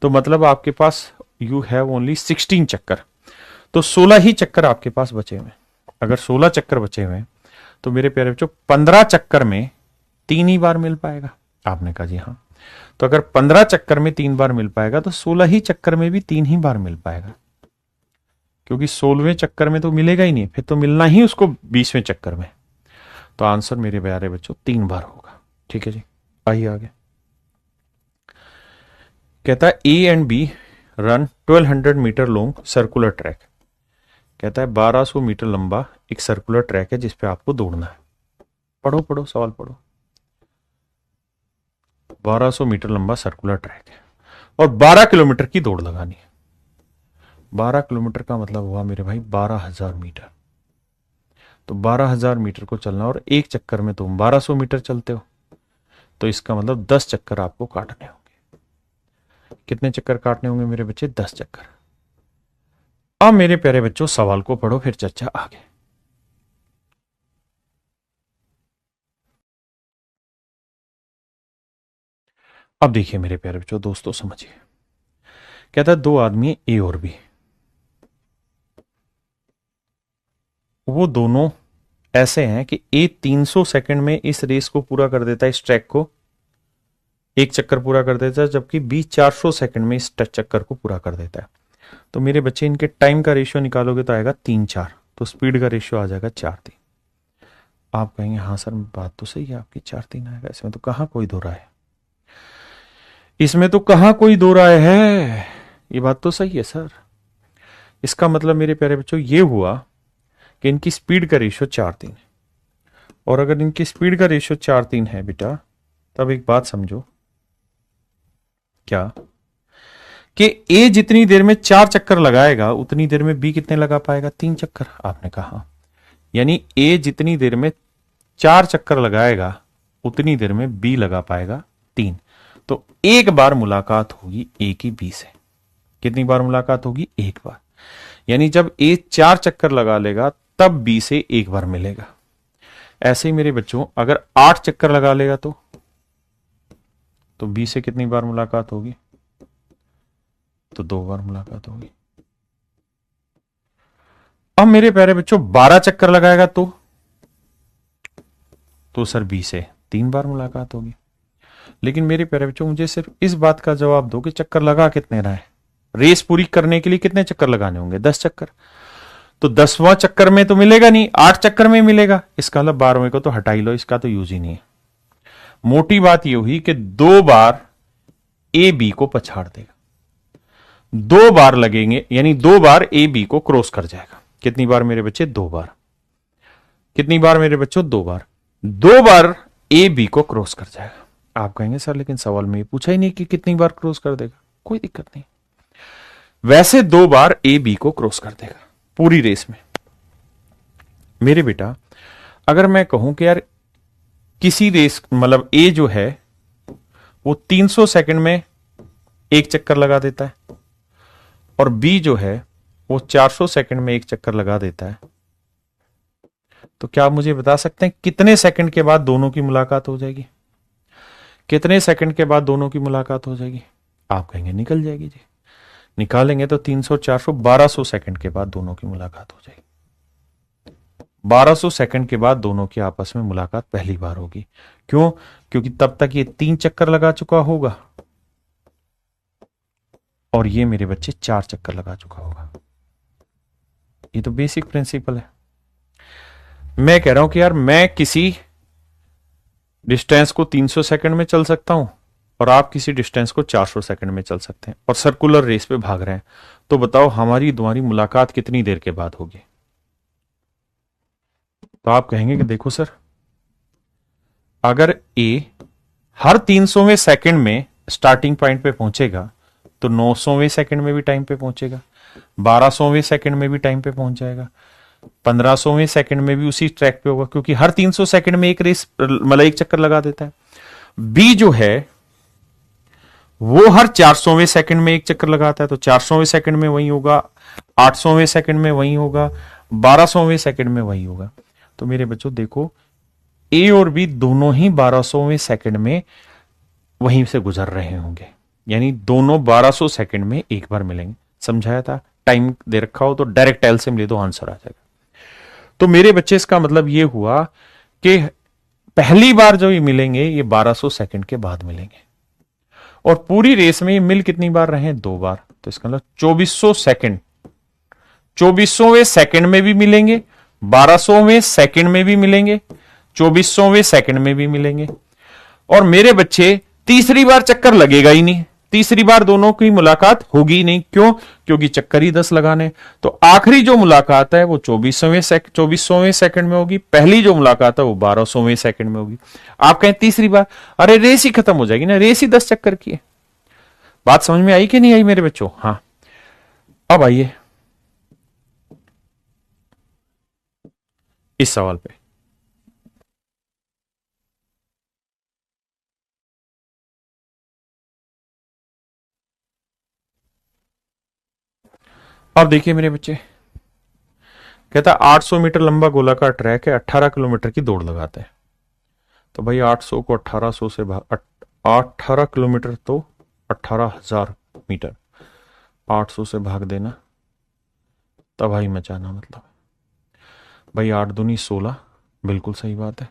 तो मतलब आपके पास यू हैव ओनली 16 चक्कर। तो 16 ही चक्कर आपके पास बचे हुए। अगर 16 चक्कर बचे हुए तो मेरे प्यारे बच्चों 15 चक्कर में 3 ही बार मिल पाएगा। आपने कहा जी हाँ। तो अगर 15 चक्कर में 3 बार मिल पाएगा तो 16 ही चक्कर में भी 3 ही बार मिल पाएगा, क्योंकि 16वें चक्कर में तो मिलेगा ही नहीं, फिर तो मिलना ही उसको 20वें चक्कर में। तो आंसर मेरे प्यारे बच्चों 3 बार होगा। ठीक है जी, आइए आगे। कहता है A and B run 1200 metre long circular track. कहता है 1200 मीटर लंबा एक सर्कुलर ट्रैक है जिसपे आपको दौड़ना है। पढ़ो पढ़ो सवाल पढ़ो। 1200 मीटर लंबा सर्कुलर ट्रैक है और 12 किलोमीटर की दौड़ लगानी है। 12 किलोमीटर का मतलब हुआ मेरे भाई 12,000 मीटर। तो 12,000 मीटर को चलना और एक चक्कर में तुम 1200 मीटर चलते हो, तो इसका मतलब 10 चक्कर आपको काटने होंगे। कितने चक्कर काटने होंगे मेरे बच्चे? 10 चक्कर। अब मेरे प्यारे बच्चों सवाल को पढ़ो, फिर चर्चा आगे। अब देखिए मेरे प्यारे बच्चों, दोस्तों समझिए। कहता है 2 आदमी ए और बी, वो दोनों ऐसे हैं कि ए 300 सेकंड में इस रेस को पूरा कर देता है, इस ट्रैक को एक चक्कर पूरा कर देता है, जबकि बी 400 सेकंड में इस चक्कर को पूरा कर देता है। तो मेरे बच्चे इनके टाइम का रेशियो निकालोगे तो आएगा 3-4, तो स्पीड का रेशियो आ जाएगा 4-3। आप कहेंगे हाँ सर बात तो सही है आपकी, 4-3 आएगा, इसमें तो कहाँ कोई दो राय है, इसमें तो कहाँ कोई दो राय है, ये बात तो सही है सर। इसका मतलब मेरे प्यारे बच्चों ये हुआ कि इनकी स्पीड का रेशियो 4-3 है। और अगर इनकी स्पीड का रेशियो 4-3 है बेटा, तब एक बात समझो, क्या कि ए जितनी देर में 4 चक्कर लगाएगा उतनी देर में बी कितने लगा पाएगा, 3 चक्कर। आपने कहा यानी ए जितनी देर में 4 चक्कर लगाएगा उतनी देर में बी लगा पाएगा 3। तो एक बार मुलाकात होगी ए की बी से। कितनी बार मुलाकात होगी, एक बार। यानी जब ए 4 चक्कर लगा लेगा तब बी से एक बार मिलेगा। ऐसे ही मेरे बच्चों अगर 8 चक्कर लगा लेगा तो बी से कितनी बार मुलाकात होगी, तो 2 बार मुलाकात होगी। अब मेरे प्यारे बच्चों 12 चक्कर लगाएगा तो सर बी से 3 बार मुलाकात होगी। लेकिन मेरे प्यारे बच्चों मुझे सिर्फ इस बात का जवाब दो कि चक्कर लगा कितने रहा है, रेस पूरी करने के लिए कितने चक्कर लगाने होंगे, 10 चक्कर। तो 10वां चक्कर में तो मिलेगा नहीं, 8 चक्कर में मिलेगा। इसका मतलब 12वें को तो हटा ही लो, इसका तो यूज ही नहीं है। मोटी बात यह हुई कि 2 बार ए बी को पछाड़ देगा, 2 बार लगेंगे, यानी 2 बार ए बी को क्रॉस कर जाएगा। कितनी बार मेरे बच्चे, 2 बार। कितनी बार मेरे बच्चों, 2 बार। 2 बार ए बी को क्रॉस कर जाएगा। आप कहेंगे सर लेकिन सवाल में ये पूछा ही नहीं कि कितनी बार क्रॉस कर देगा। कोई दिक्कत नहीं, वैसे 2 बार ए बी को क्रॉस कर देगा पूरी रेस में। मेरे बेटा अगर मैं कहूं कि यार किसी रेस मतलब ए जो है वो 300 सेकंड में एक चक्कर लगा देता है और बी जो है वो 400 सेकंड में एक चक्कर लगा देता है, तो क्या आप मुझे बता सकते हैं कितने सेकंड के बाद दोनों की मुलाकात हो जाएगी, कितने सेकंड के बाद दोनों की मुलाकात हो जाएगी। आप कहेंगे निकल जाएगी जी। निकालेंगे तो 300 400 1200 सेकंड के बाद दोनों की मुलाकात हो जाएगी। 1200 सेकंड के बाद दोनों की आपस में मुलाकात पहली बार होगी। क्यों, क्योंकि तब तक ये 3 चक्कर लगा चुका होगा और ये मेरे बच्चे 4 चक्कर लगा चुका होगा। ये तो बेसिक प्रिंसिपल है। मैं कह रहा हूं कि यार मैं किसी डिस्टेंस को 300 सेकंड में चल सकता हूं और आप किसी डिस्टेंस को 400 सेकंड में चल सकते हैं और सर्कुलर रेस पे भाग रहे हैं, तो बताओ हमारी तुम्हारी मुलाकात कितनी देर के बाद होगी। तो आप कहेंगे कि देखो सर अगर ए हर 300वें सेकंड में स्टार्टिंग पॉइंट पे पहुंचेगा तो 900वें सेकंड में भी टाइम पे पहुंचेगा, 1200वें सेकंड में भी टाइम पे पहुंच जाएगा, 1500वें सेकंड में भी उसी ट्रैक पे होगा, क्योंकि हर 300 सेकंड में एक रेस मतलब एक चक्कर लगा देता है। बी जो है वो हर 400वें सेकंड में एक चक्कर लगाता है, तो 400वें सेकंड में वही होगा, 800वें सेकंड में वही होगा, 1200वें सेकंड में वही होगा। तो मेरे बच्चों देखो ए और बी दोनों ही 1200वें सेकंड में वहीं से गुजर रहे होंगे, यानी दोनों 1200 सेकंड में एक बार मिलेंगे। समझाया था, टाइम दे रखा हो तो डायरेक्ट एलसीएम ले दो, आंसर आ जाएगा। तो मेरे बच्चे इसका मतलब ये हुआ कि पहली बार जो ये मिलेंगे ये 1200 सेकंड के बाद मिलेंगे और पूरी रेस में ये मिल कितनी बार रहे, 2 बार। तो इसका मतलब 2400 सेकंड, 2400वें सेकंड में भी मिलेंगे, 1200वें सेकंड में भी मिलेंगे, 2400वें सेकंड में भी मिलेंगे। और मेरे बच्चे तीसरी बार चक्कर लगेगा ही नहीं, तीसरी बार दोनों की मुलाकात होगी नहीं। क्यों, क्योंकि चक्कर ही 10 लगाने। तो आखिरी जो मुलाकात है वो 2400वें सेकंड में होगी, पहली जो मुलाकात है वो 1200वें सेकंड में होगी। आप कहें तीसरी बार, अरे रेस ही खत्म हो जाएगी ना, रेस ही 10 चक्कर की है। बात समझ में आई कि नहीं आई मेरे बच्चों। हाँ अब आइए इस सवाल पे। अब देखिए मेरे बच्चे, कहता 800 मीटर लंबा गोलाकार ट्रैक है, 18 किलोमीटर की दौड़ लगाते हैं। तो भाई 800 को 1800 से भाग, 18 किलोमीटर तो 18,000 मीटर, 800 से भाग देना, तबाही मचाना मतलब। भाई 8 दूनी 16, बिल्कुल सही बात है।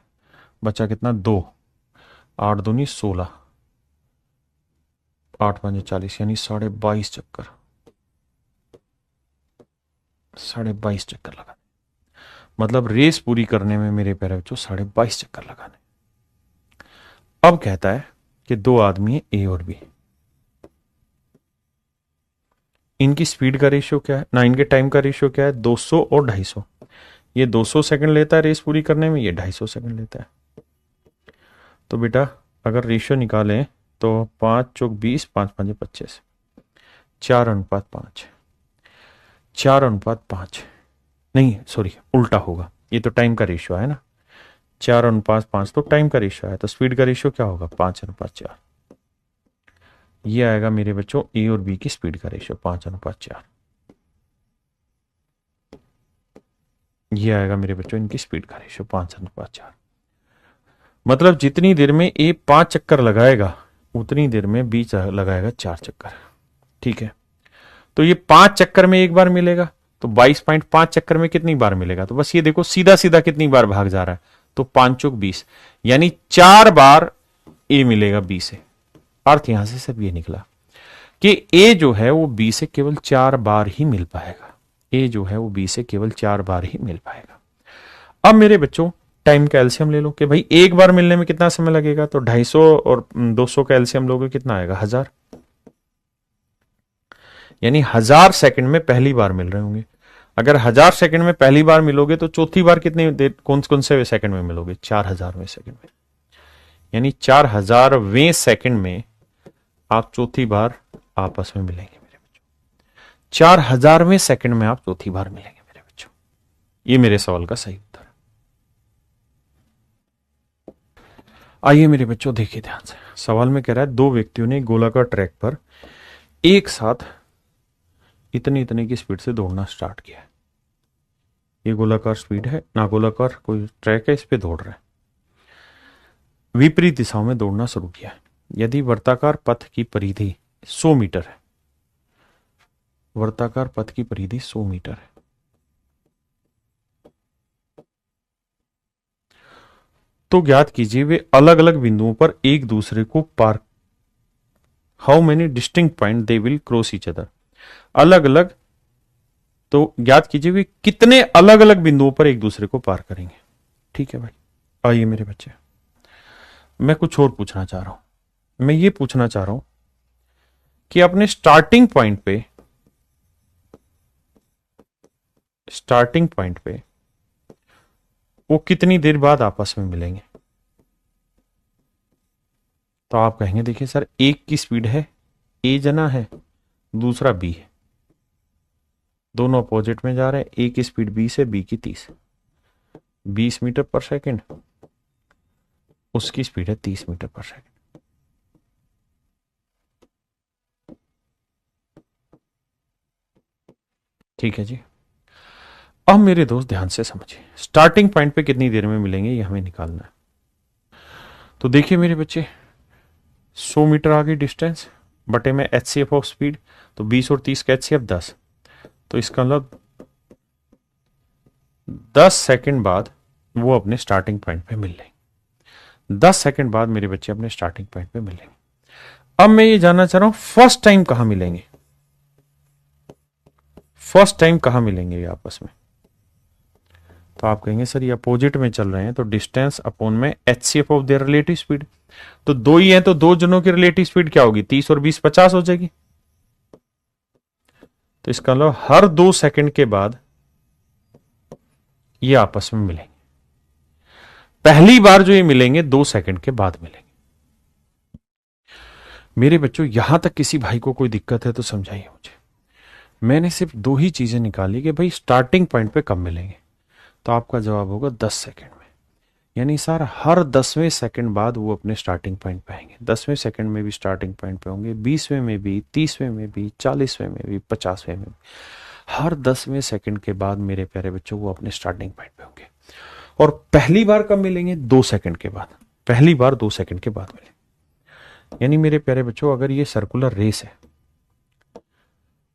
बचा कितना? 2। 8 दूनी 16, 8 5 40, यानी 22.5 चक्कर, 22.5 चक्कर लगाने। मतलब रेस पूरी करने में मेरे प्यारे बच्चों 22.5 चक्कर लगाने। अब कहता है कि 2 आदमी है, ए और बी। इनकी स्पीड का रेशियो क्या है ना, इनके टाइम का रेशियो क्या है? 200 और 250। ये 200 सेकंड लेता है रेस पूरी करने में, ये 250 सेकंड लेता है। तो बेटा अगर रेशियो निकालें तो 5 चौक 20, 5 5 25, 4:5, 4:5, नहीं सॉरी उल्टा होगा, ये तो टाइम का रेशियो है ना, 4:5 तो टाइम का रेशियो है, तो स्पीड का रेशियो क्या होगा? 5:4। ये आएगा मेरे बच्चों ए और बी की स्पीड का रेशियो 5:4। ये आएगा मेरे बच्चों इनकी स्पीड का रेशियो 5:4। मतलब जितनी देर में ए 5 चक्कर लगाएगा उतनी देर में बी लगाएगा 4 चक्कर। ठीक है, तो ये 5 चक्कर में एक बार मिलेगा, तो 22.5 चक्कर में कितनी बार मिलेगा? तो बस ये देखो सीधा सीधा कितनी बार भाग जा रहा है, तो 5 चौक 20, यानी 4 बार ए मिलेगा बी से। अर्थ यहां से सब ये निकला कि ए जो है वो बी से केवल 4 बार ही मिल पाएगा। ए जो है वो बी से केवल 4 बार ही मिल पाएगा। अब मेरे बच्चों टाइम का एलसीएम ले लो कि भाई एक बार मिलने में कितना समय लगेगा, तो 250 और 200 का एलसीएम लोगे कितना आएगा? 1000, यानी 1000 सेकंड में पहली बार मिल रहे होंगे। अगर 1000 सेकंड में पहली बार मिलोगे तो चौथी बार कितनी देर, कौन कौन से सेकंड में मिलोगे? 4000वें सेकंड में, यानी 4000वें सेकंड में आप चौथी बार आपस में मिलेंगे मेरे बच्चों। 4000वें सेकंड में आप चौथी बार मिलेंगे मेरे बच्चों। ये मेरे सवाल का सही उत्तर है। आइए मेरे बच्चों देखिए ध्यान से, सवाल में कह रहा है 2 व्यक्तियों ने गोलाकार ट्रैक पर एक साथ इतने इतने की स्पीड से दौड़ना स्टार्ट किया है। ये गोलाकार स्पीड है ना, गोलाकार कोई ट्रैक है, इस पे दौड़ रहा है। विपरीत दिशाओं में दौड़ना शुरू किया है। यदि वर्ताकार पथ की परिधि 100 मीटर है, वर्ताकार पथ की परिधि 100 मीटर है, तो ज्ञात कीजिए वे अलग अलग बिंदुओं पर एक दूसरे को पार, how many distinct point they will cross each other. अलग अलग, तो ज्ञात कीजिए वे कितने अलग अलग बिंदुओं पर एक दूसरे को पार करेंगे। ठीक है भाई, आइए मेरे बच्चे, मैं कुछ और पूछना चाह रहा हूं। मैं ये पूछना चाह रहा हूं कि अपने स्टार्टिंग पॉइंट पे वो कितनी देर बाद आपस में मिलेंगे। तो आप कहेंगे देखिए सर, एक की स्पीड है, ए जना है, दूसरा बी है, दोनों अपोजिट में जा रहे हैं। ए की स्पीड 20 है, बी की 30, 20 मीटर पर सेकंड, उसकी स्पीड है 30 मीटर पर सेकंड। ठीक है जी, अब मेरे दोस्त ध्यान से समझिए, स्टार्टिंग पॉइंट पे कितनी देर में मिलेंगे ये हमें निकालना है। तो देखिए मेरे बच्चे, 100 मीटर आगे डिस्टेंस बटे में एचसीएफ ऑफ स्पीड, तो 20 और 30 का एचसीएफ 10, तो इसका मतलब 10 सेकंड बाद वो अपने स्टार्टिंग पॉइंट पे मिल लेंगे। 10 सेकंड बाद मेरे बच्चे अपने स्टार्टिंग पॉइंट पे मिलेंगे। अब मैं ये जानना चाह रहा हूं फर्स्ट टाइम कहां मिलेंगे, फर्स्ट टाइम कहां मिलेंगे ये आपस में। तो आप कहेंगे सर ये अपोजिट में चल रहे हैं, तो डिस्टेंस अपॉन में HCF of their relative speed, तो 2 ही है तो 2 जनों की रिलेटिव स्पीड क्या होगी? 30 और 20 50 हो जाएगी। तो इसका मतलब हर 2 सेकंड के बाद ये आपस में मिलेंगे। पहली बार जो ये मिलेंगे 2 सेकंड के बाद मिलेंगे। मेरे बच्चों यहां तक किसी भाई को कोई दिक्कत है तो समझाइए मुझे। मैंने सिर्फ 2 ही चीजें निकाली कि भाई स्टार्टिंग पॉइंट पे कब मिलेंगे, तो आपका जवाब होगा 10 सेकंड में। यानी सर हर 10वें सेकंड बाद वो अपने स्टार्टिंग पॉइंट पे आएंगे। 10वें सेकंड में भी स्टार्टिंग पॉइंट पे होंगे, 20वें में भी, 30वें में भी, 40वें में भी, 50वें में भी। हर 10वें सेकंड के बाद मेरे प्यारे बच्चों वो अपने स्टार्टिंग पॉइंट पे होंगे। और पहली बार कब मिलेंगे? 2 सेकंड के बाद। पहली बार 2 सेकंड के बाद मिलेंगे। यानी मेरे प्यारे बच्चों अगर ये सर्कुलर रेस है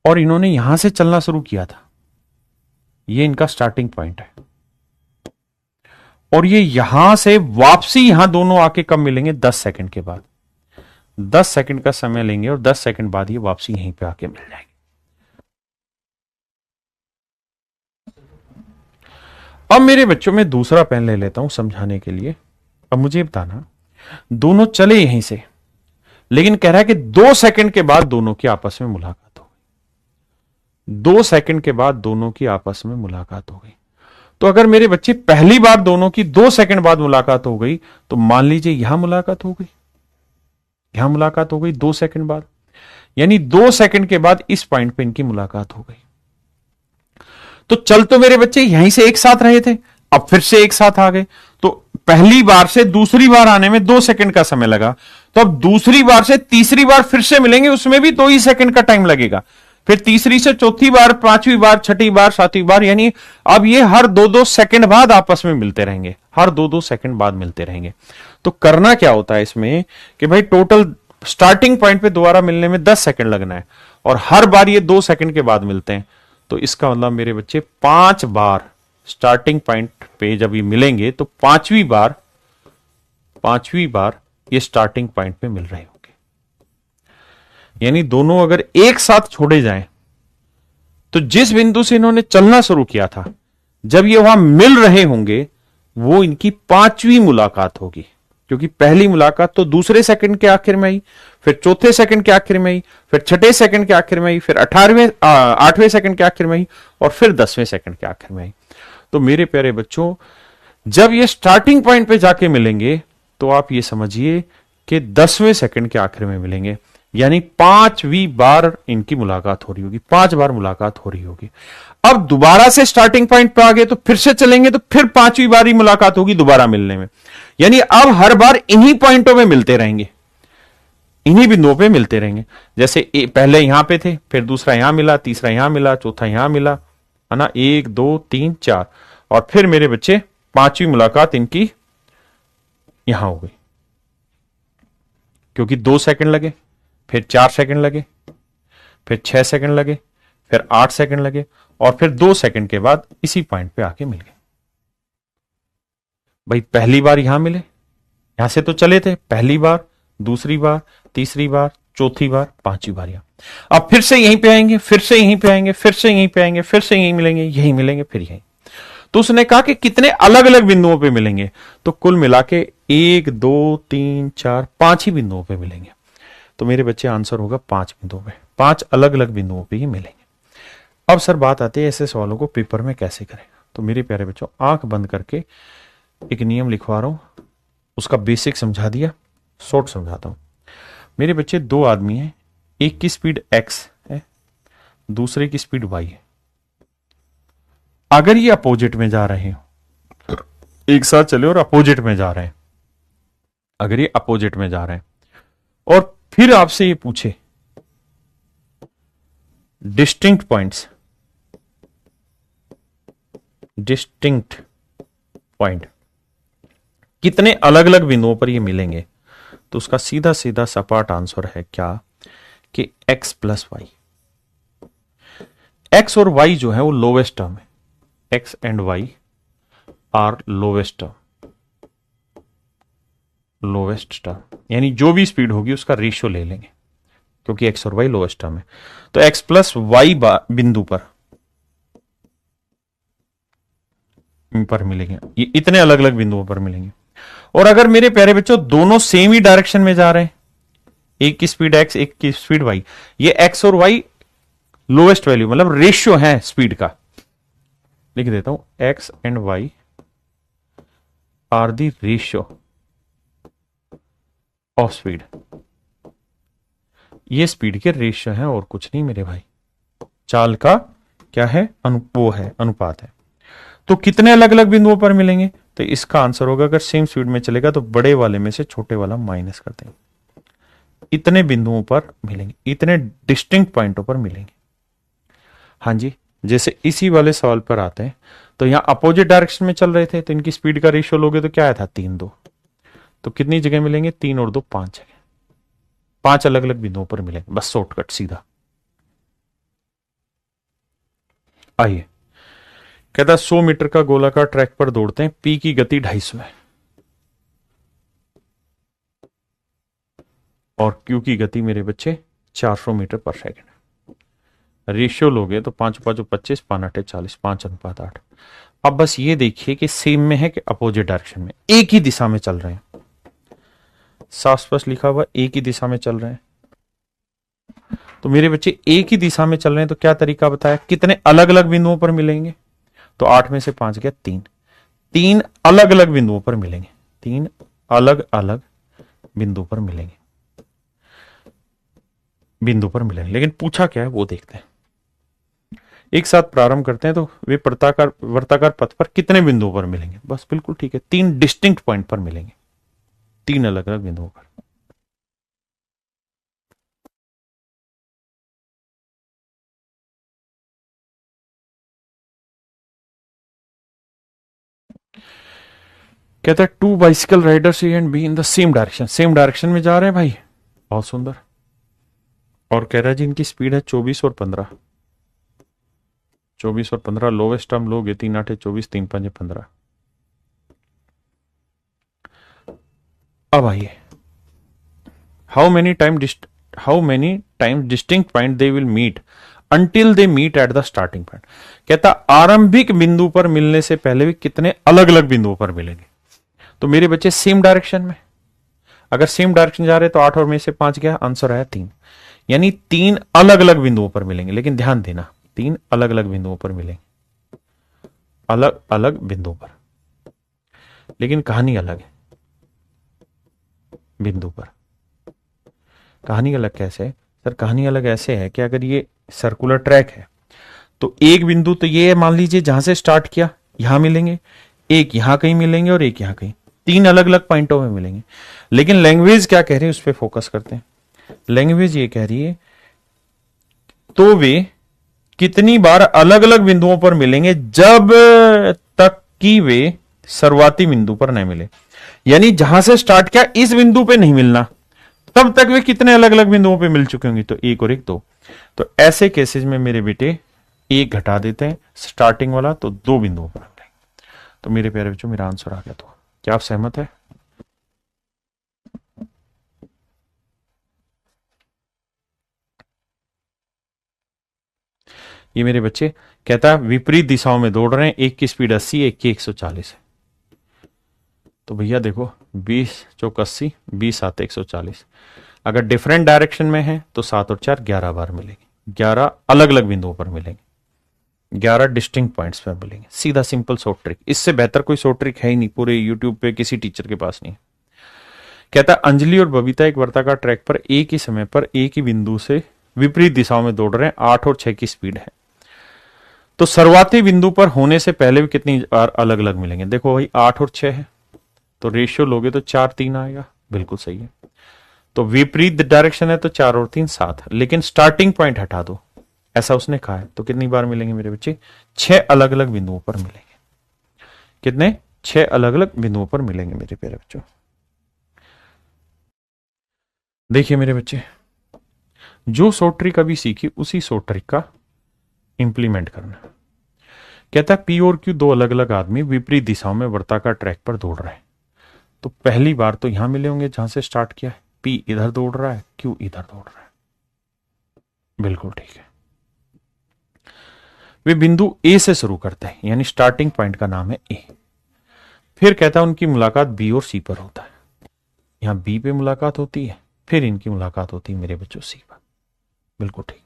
और इन्होंने यहां से चलना शुरू किया था, ये इनका स्टार्टिंग पॉइंट है, और ये यहां से वापसी यहां दोनों आके कब मिलेंगे? 10 सेकंड के बाद। 10 सेकंड का समय लेंगे और 10 सेकंड बाद ये वापसी यहीं पे आके मिल जाएंगे। अब मेरे बच्चों में दूसरा पेन ले लेता हूं समझाने के लिए। अब मुझे बताना, दोनों चले यहीं से, लेकिन कह रहा है कि 2 सेकंड के बाद दोनों की आपस में मुलाकात हो गई। 2 सेकंड के बाद दोनों की आपस में मुलाकात हो गई। तो अगर मेरे बच्चे पहली बार दोनों की 2 सेकंड बाद मुलाकात हो गई, तो मान लीजिए यहां मुलाकात हो गई, यहां मुलाकात हो गई 2 सेकंड बाद, यानी 2 सेकंड के बाद इस पॉइंट पे इनकी मुलाकात हो गई। तो चल तो मेरे बच्चे यहीं से एक साथ रहे थे, अब फिर से एक साथ आ गए। तो पहली बार से दूसरी बार आने में 2 सेकंड का समय लगा, तो अब दूसरी बार से तीसरी बार फिर से मिलेंगे, उसमें भी 2 ही सेकंड का टाइम लगेगा। फिर तीसरी से चौथी बार, पांचवी बार, छठी बार, सातवीं बार, यानी अब ये हर 2-2 सेकंड बाद आपस में मिलते रहेंगे, हर 2-2 सेकंड बाद मिलते रहेंगे। तो करना क्या होता है इसमें कि भाई टोटल स्टार्टिंग पॉइंट पे दोबारा मिलने में 10 सेकंड लगना है, और हर बार ये 2 सेकंड के बाद मिलते हैं। तो इसका मतलब मेरे बच्चे 5 बार स्टार्टिंग पॉइंट पे जब ये मिलेंगे, तो पांचवी बार ये स्टार्टिंग पॉइंट पे मिल रहे होंगे। यानी दोनों अगर एक साथ छोड़े जाएं, तो जिस बिंदु से इन्होंने चलना शुरू किया था, जब ये वहां मिल रहे होंगे, वो इनकी 5वीं मुलाकात होगी। क्योंकि पहली मुलाकात तो दूसरे सेकंड के आखिर में आई, फिर चौथे सेकंड के आखिर में आई, फिर छठे सेकंड के आखिर में आई, फिर 8वें सेकंड के आखिर में आई, और फिर 10वें सेकंड के आखिर में आई। तो मेरे प्यारे बच्चों, जब ये स्टार्टिंग पॉइंट पे जाके मिलेंगे, तो आप ये समझिए कि 10वें सेकंड के आखिर में मिलेंगे, यानी 5वीं बार इनकी मुलाकात हो रही होगी, 5 बार मुलाकात हो रही होगी। अब दोबारा से स्टार्टिंग पॉइंट पे आ गए, तो फिर से चलेंगे, तो फिर 5वीं बार ही मुलाकात होगी दोबारा मिलने में। यानी अब हर बार इन्हीं पॉइंटों में मिलते रहेंगे, इन्हीं बिंदुओं पे मिलते रहेंगे। जैसे पहले यहां पे थे, फिर दूसरा यहां मिला, तीसरा यहां मिला, चौथा यहां मिला, है ना, 1 2 3 4, और फिर मेरे बच्चे 5वीं मुलाकात इनकी यहां हो गई। क्योंकि 2 सेकंड लगे, फिर 4 सेकंड लगे, फिर 6 सेकंड लगे, फिर 8 सेकंड लगे, और फिर 2 सेकंड के बाद इसी पॉइंट पे आके मिल गए। भाई पहली बार यहां मिले, यहां से तो चले थे, पहली बार, दूसरी बार, तीसरी बार, चौथी बार, 5वीं बार यहां। अब फिर से यहीं पे आएंगे, फिर से यहीं पे आएंगे, फिर से यहीं पे आएंगे, फिर से यहीं मिलेंगे, यहीं मिलेंगे, फिर यहीं। तो उसने कहा कि कितने अलग अलग बिंदुओं पे मिलेंगे, तो कुल मिला के 1 2 3 4 5 ही बिंदुओं पे मिलेंगे। तो मेरे बच्चे आंसर होगा 5 बिंदुओं पे, 5 अलग अलग बिंदुओं पे ही मिलेंगे। अब सर बात आती है ऐसे सवालों को पेपर में कैसे करें। तो मेरे प्यारे बच्चों, आंख बंद करके एक नियम लिखवा रहा हूं, उसका बेसिक समझा दिया, शॉर्ट समझाता हूं। मेरे बच्चे 2 आदमी हैं, एक की स्पीड x है, दूसरे की स्पीड y है। अगर ये अपोजिट में जा रहे हो, एक साथ चले और अपोजिट में जा रहे हैं, अगर ये अपोजिट में जा रहे हैं, और फिर आपसे ये पूछे डिस्टिंक्ट पॉइंट्स, डिस्टिंक्ट पॉइंट कितने अलग अलग बिंदुओं पर ये मिलेंगे, तो उसका सीधा सीधा सपाट आंसर है क्या कि x प्लस वाई। x और y जो है वो लोवेस्ट टर्म है, x and y are lowest term, lowest term, यानी जो भी स्पीड होगी उसका रेशियो ले लेंगे, क्योंकि x और y लोवेस्ट टर्म है। तो x प्लस वाई बिंदु पर मिलेंगे, ये इतने अलग अलग बिंदुओं पर मिलेंगे। और अगर मेरे प्यारे बच्चों दोनों सेम ही डायरेक्शन में जा रहे हैं, एक की स्पीड x, एक की स्पीड y, ये x और y लोवेस्ट वैल्यू मतलब रेशियो है स्पीड का, लिख देता हूं, x and y are the ratio of speed. ये स्पीड के रेशियो है और कुछ नहीं मेरे भाई, चाल का क्या है, वो है, अनुपात है। तो कितने अलग अलग बिंदुओं पर मिलेंगे, तो इसका आंसर होगा अगर सेम स्पीड में चलेगा तो बड़े वाले में से छोटे वाला माइनस कर देंगे, इतने बिंदुओं पर मिलेंगे, इतने डिस्टिंक्ट पॉइंटों पर मिलेंगे। हाँ जी, जैसे इसी वाले सवाल पर आते हैं, तो यहां अपोजिट डायरेक्शन में चल रहे थे, तो इनकी स्पीड का रेशियो लोगे तो क्या आया था 3-2, तो कितनी जगह मिलेंगे, 3 और 2 5 जगह, 5 अलग अलग बिंदुओं पर मिलेंगे, बस शॉर्टकट सीधा। आइए कहता 100 मीटर का गोलाकार ट्रैक पर दौड़ते हैं, पी की गति 250 है और क्यू की गति मेरे बच्चे 400 मीटर पर सेकंड है। रेशियो लोगे तो 5 5 25, 5 8 40, 5:8। अब बस ये देखिए कि सेम में है कि अपोजिट डायरेक्शन में, एक ही दिशा में चल रहे हैं। साफ स्पष्ट लिखा हुआ एक ही दिशा में चल रहे हैं। तो मेरे बच्चे एक ही दिशा में चल रहे हैं, तो क्या तरीका बताया, कितने अलग अलग बिंदुओं पर मिलेंगे? तो 8 में से 5 गया 3, 3 अलग अलग बिंदुओं पर मिलेंगे, 3 अलग अलग बिंदु पर मिलेंगे, लेकिन पूछा क्या है वो देखते हैं। एक साथ प्रारंभ करते हैं, तो वे वर्ताकार पथ पर कितने बिंदुओं पर मिलेंगे? बस बिल्कुल ठीक है, 3 डिस्टिंक्ट पॉइंट पर मिलेंगे, 3 अलग अलग बिंदुओं पर। कहता है 2 bicycle Riders A and be in the same direction, same direction में जा रहे हैं भाई, बहुत सुंदर। और कह रहा है जी इनकी स्पीड है 24 और 15, 24 और 15 लोवेस्ट टर्म लोगे 3 8 24, 3 5 15। अब आइए, how many time distinct point they will meet until they meet at the starting point. कहता आरंभिक बिंदु पर मिलने से पहले भी कितने अलग अलग बिंदुओं पर मिलेंगे? तो मेरे बच्चे सेम डायरेक्शन में, अगर सेम डायरेक्शन जा रहे तो 8 और में से 5 गया, आंसर आया 3, यानी 3 अलग अलग बिंदुओं पर मिलेंगे। लेकिन ध्यान देना, 3 अलग अलग बिंदुओं पर मिलेंगे, अलग अलग बिंदुओं पर, लेकिन कहानी अलग है बिंदु पर। कहानी अलग कैसे है सर? कहानी अलग ऐसे है कि अगर ये सर्कुलर ट्रैक है तो एक बिंदु तो ये मान लीजिए जहां से स्टार्ट किया यहां मिलेंगे, एक यहां कहीं मिलेंगे और एक यहां कहीं, 3 अलग अलग पॉइंटों में मिलेंगे। लेकिन लैंग्वेज क्या कह रही है उस पर फोकस करते हैं। लैंग्वेज ये कह रही है तो वे कितनी बार अलग अलग बिंदुओं पर मिलेंगे जब तक कि वे शुरुआती बिंदु पर नहीं मिले, यानी जहां से स्टार्ट किया इस बिंदु पे नहीं मिलना, तब तक वे कितने अलग अलग बिंदुओं पे मिल चुके होंगे? तो 1 और 1 2। तो ऐसे केसेस में मेरे बेटे 1 घटा देते हैं स्टार्टिंग वाला, तो 2 बिंदुओं पर मिलेंगे। तो मेरे प्यारे बच्चों मेरा आंसर आ गया। तो क्या आप सहमत है? ये मेरे बच्चे कहता है विपरीत दिशाओं में दौड़ रहे हैं, एक की स्पीड 80 है, एक की 140 है। तो भैया देखो 20 चौक 80, 20 7 140। अगर डिफरेंट डायरेक्शन में है तो 7 और 4 11 बार मिलेंगे, 11 अलग अलग बिंदुओं पर मिलेंगे, 11 डिस्टिंक्ट पॉइंट्स पर मिलेंगे। सीधा सिंपल शॉर्ट ट्रिक, इससे बेहतर कोई शॉर्ट ट्रिक है ही नहीं, पूरे यूट्यूब पे किसी टीचर के पास नहीं है। कहता है अंजलि और बबीता एक वर्ताकार ट्रैक पर एक ही समय पर एक ही बिंदु से विपरीत दिशाओं में दौड़ रहे हैं, 8 और 6 की स्पीड है। तो शुरुआती बिंदु पर होने से पहले भी कितनी बार अलग अलग मिलेंगे? देखो भाई 8 और 6 है, तो रेशियो लोगे तो 4 3 आएगा, बिल्कुल सही है। तो विपरीत डायरेक्शन है तो 4 और 3 7, लेकिन स्टार्टिंग पॉइंट हटा दो, ऐसा उसने कहा है। तो कितनी बार मिलेंगे मेरे बच्चे? 6 अलग अलग बिंदुओं पर मिलेंगे। कितने? 6 अलग अलग बिंदुओं पर मिलेंगे मेरे प्यारे बच्चों। देखिए मेरे बच्चे, जो शॉर्ट ट्रिक अभी सीखी उसी शॉर्ट ट्रिक का इंप्लीमेंट करना। कहता है पी और क्यू 2 अलग अलग आदमी विपरीत दिशाओं में वर्ताकार ट्रैक पर दौड़ रहे हैं। तो पहली बार तो यहां मिले होंगे जहां से स्टार्ट किया है, पी इधर दौड़ रहा है, क्यू इधर दौड़ रहा है, बिल्कुल ठीक है। वे बिंदु ए से शुरू करते हैं, यानी स्टार्टिंग पॉइंट का नाम है ए। फिर कहता है उनकी मुलाकात बी और सी पर होता है। यहां बी पे मुलाकात होती है, फिर इनकी मुलाकात होती है मेरे बच्चों सी पर, बिल्कुल ठीक।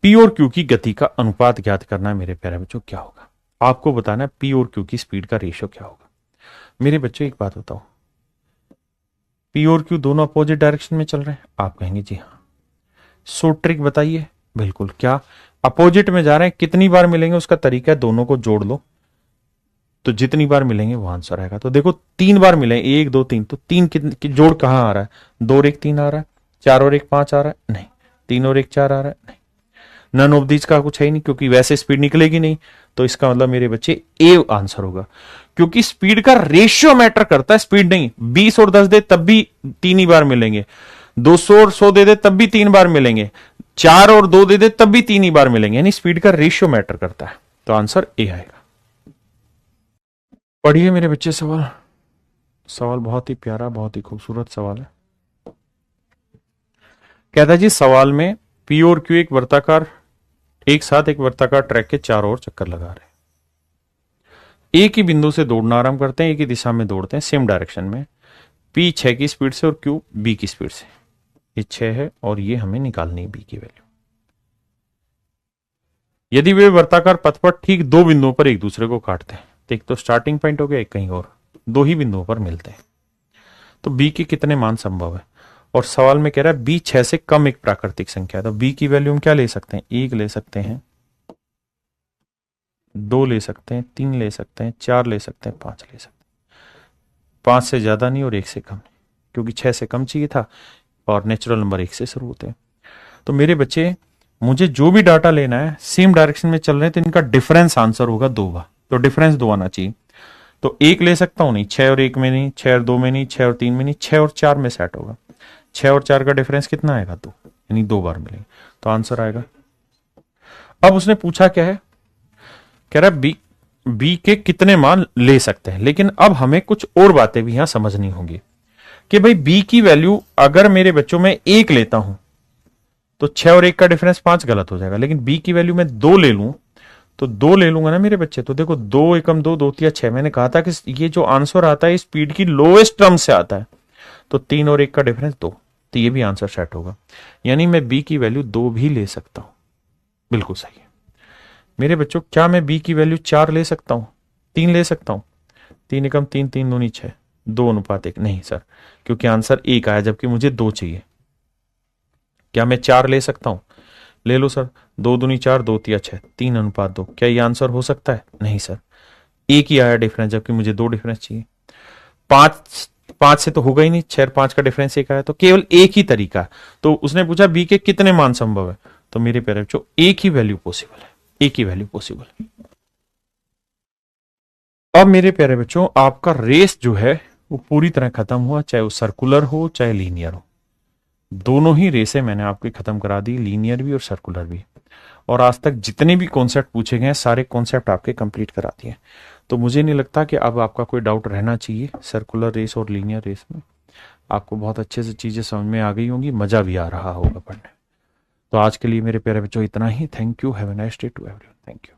पी और क्यू की गति का अनुपात ज्ञात करना है मेरे प्यारे बच्चों। क्या होगा आपको बताना है? पी और क्यू की स्पीड का रेशियो क्या होगा? मेरे बच्चों एक बात बताओ, पी और क्यू दोनों अपोजिट डायरेक्शन में चल रहे हैं, आप कहेंगे जी हाँ। शॉर्ट ट्रिक बताइए। बिल्कुल, क्या अपोजिट में जा रहे हैं, कितनी बार मिलेंगे उसका तरीका है, दोनों को जोड़ लो तो जितनी बार मिलेंगे वो आंसर आएगा। तो देखो 3 बार मिले, 1 2 3, तो 3 की जोड़ कहां आ रहा है? 2 और 1 3 आ रहा है, 4 और 1 5 आ रहा है, नहीं। 3 और 1 4 आ रहा है, नहीं। नन ऑफ दीज का कुछ है ही नहीं, क्योंकि वैसे स्पीड निकलेगी नहीं। तो इसका मतलब मेरे बच्चे ए आंसर होगा, क्योंकि स्पीड का रेशियो मैटर करता है, स्पीड नहीं। 20 और 10 दे तब भी 3 ही बार मिलेंगे, 200 और 100 दे दे तब भी 3 बार मिलेंगे, 4 और 2 दे दे तब भी 3 ही बार मिलेंगे, यानी स्पीड का रेशियो मैटर करता है। तो आंसर ए आएगा। पढ़िए मेरे बच्चे सवाल। सवाल बहुत ही प्यारा, बहुत ही खूबसूरत सवाल है। कहता जी सवाल में पी और क्यू एक साथ एक वर्ताकार ट्रैक के चारों ओर चक्कर लगा रहे हैं। एक ही बिंदु से दौड़ना आरंभ करते हैं, एक ही दिशा में दौड़ते हैं, सेम डायरेक्शन में। पी 6 की स्पीड से और क्यू बी की स्पीड से। ये 6 है और ये हमें निकालनी है बी की वैल्यू। यदि वे वर्ताकार पथ पर ठीक दो बिंदुओं पर एक दूसरे को काटते हैं, तो एक तो स्टार्टिंग पॉइंट हो गया, एक कहीं और, दो ही बिंदुओं पर मिलते हैं, तो बी के कितने मान संभव है। और सवाल में कह रहा है बी 6 से कम एक प्राकृतिक संख्या है, तो बी की वैल्यू हम क्या ले सकते हैं, 1 ले सकते हैं, 2 ले सकते हैं, 3 ले सकते हैं, 4 ले सकते हैं, 5 ले सकते हैं। 5 से ज्यादा नहीं और 1 से कम नहीं, क्योंकि 6 से कम चाहिए था और नेचुरल नंबर 1 से शुरू होते हैं। तो मेरे बच्चे मुझे जो भी डाटा लेना है, सेम डायरेक्शन में चल रहे हैं, तो इनका डिफरेंस आंसर होगा 2 का, तो डिफरेंस 2 आना चाहिए। तो 1 ले सकता हूं नहीं, 6 और 1 में नहीं, 6 और 2 में नहीं, 6 और 3 में नहीं, 6 और 4 में सेट होगा। 6 और 4 का डिफरेंस कितना आएगा, 2, यानी 2 बार मिलेंगे, तो आंसर आएगा। अब उसने पूछा क्या है, कह रहा है बी के कितने मान ले सकते हैं, लेकिन अब हमें कुछ और बातें भी यहां समझनी होंगी कि भाई बी की वैल्यू अगर मेरे बच्चों में 1 लेता हूं तो 6 और 1 का डिफरेंस 5 गलत हो जाएगा, लेकिन बी की वैल्यू मैं 2 ले लूं तो 2 ले लूंगा ना मेरे बच्चे, तो देखो 2 एकम 2, 2 तिया 6, मैंने कहा था कि ये जो आंसर आता है स्पीड की लोएस्ट टर्म से आता है, तो 3 और 1 का डिफरेंस 2, तो ये भी आंसर सेट होगा, यानी मैं बी की वैल्यू 2 भी ले सकता हूं। बिल्कुल सही है मेरे बच्चों। क्या मैं बी की वैल्यू 4 ले सकता हूं, 3 ले सकता हूं, 3 एकम 3, 3 दूनी 6, 2:1, नहीं सर, क्योंकि आंसर 1 आया जबकि मुझे 2 चाहिए। क्या मैं 4 ले सकता हूं, ले लो सर, 2 दूनी 4, 2 तिया 6, 3:2, क्या ये आंसर हो सकता है, नहीं सर, 1 ही आया डिफरेंस जबकि मुझे 2 डिफरेंस चाहिए। 5 से तो होगा ही नहीं, 6 और 5 का डिफरेंस 1 आया, तो केवल एक ही तरीका है। तो उसने पूछा बी के कितने मान संभव है, तो मेरे प्यारे बच्चों एक ही वैल्यू पॉसिबल है, एक ही वैल्यू पॉसिबल है। अब मेरे प्यारे बच्चों आपका रेस जो है वो पूरी तरह खत्म हुआ, चाहे वो सर्कुलर हो चाहे लीनियर हो, दोनों ही रेसें मैंने आपकी खत्म करा दी, लीनियर भी और सर्कुलर भी। और आज तक जितने भी कॉन्सेप्ट पूछे गए हैं सारे कॉन्सेप्ट आपके कंप्लीट करा दिए। तो मुझे नहीं लगता कि अब आपका कोई डाउट रहना चाहिए सर्कुलर रेस और लीनियर रेस में। आपको बहुत अच्छे से चीजें समझ में आ गई होंगी, मजा भी आ रहा होगा पढ़ने। तो आज के लिए मेरे प्यारे बच्चों इतना ही। Thank you, have a nice day to everyone. Thank you.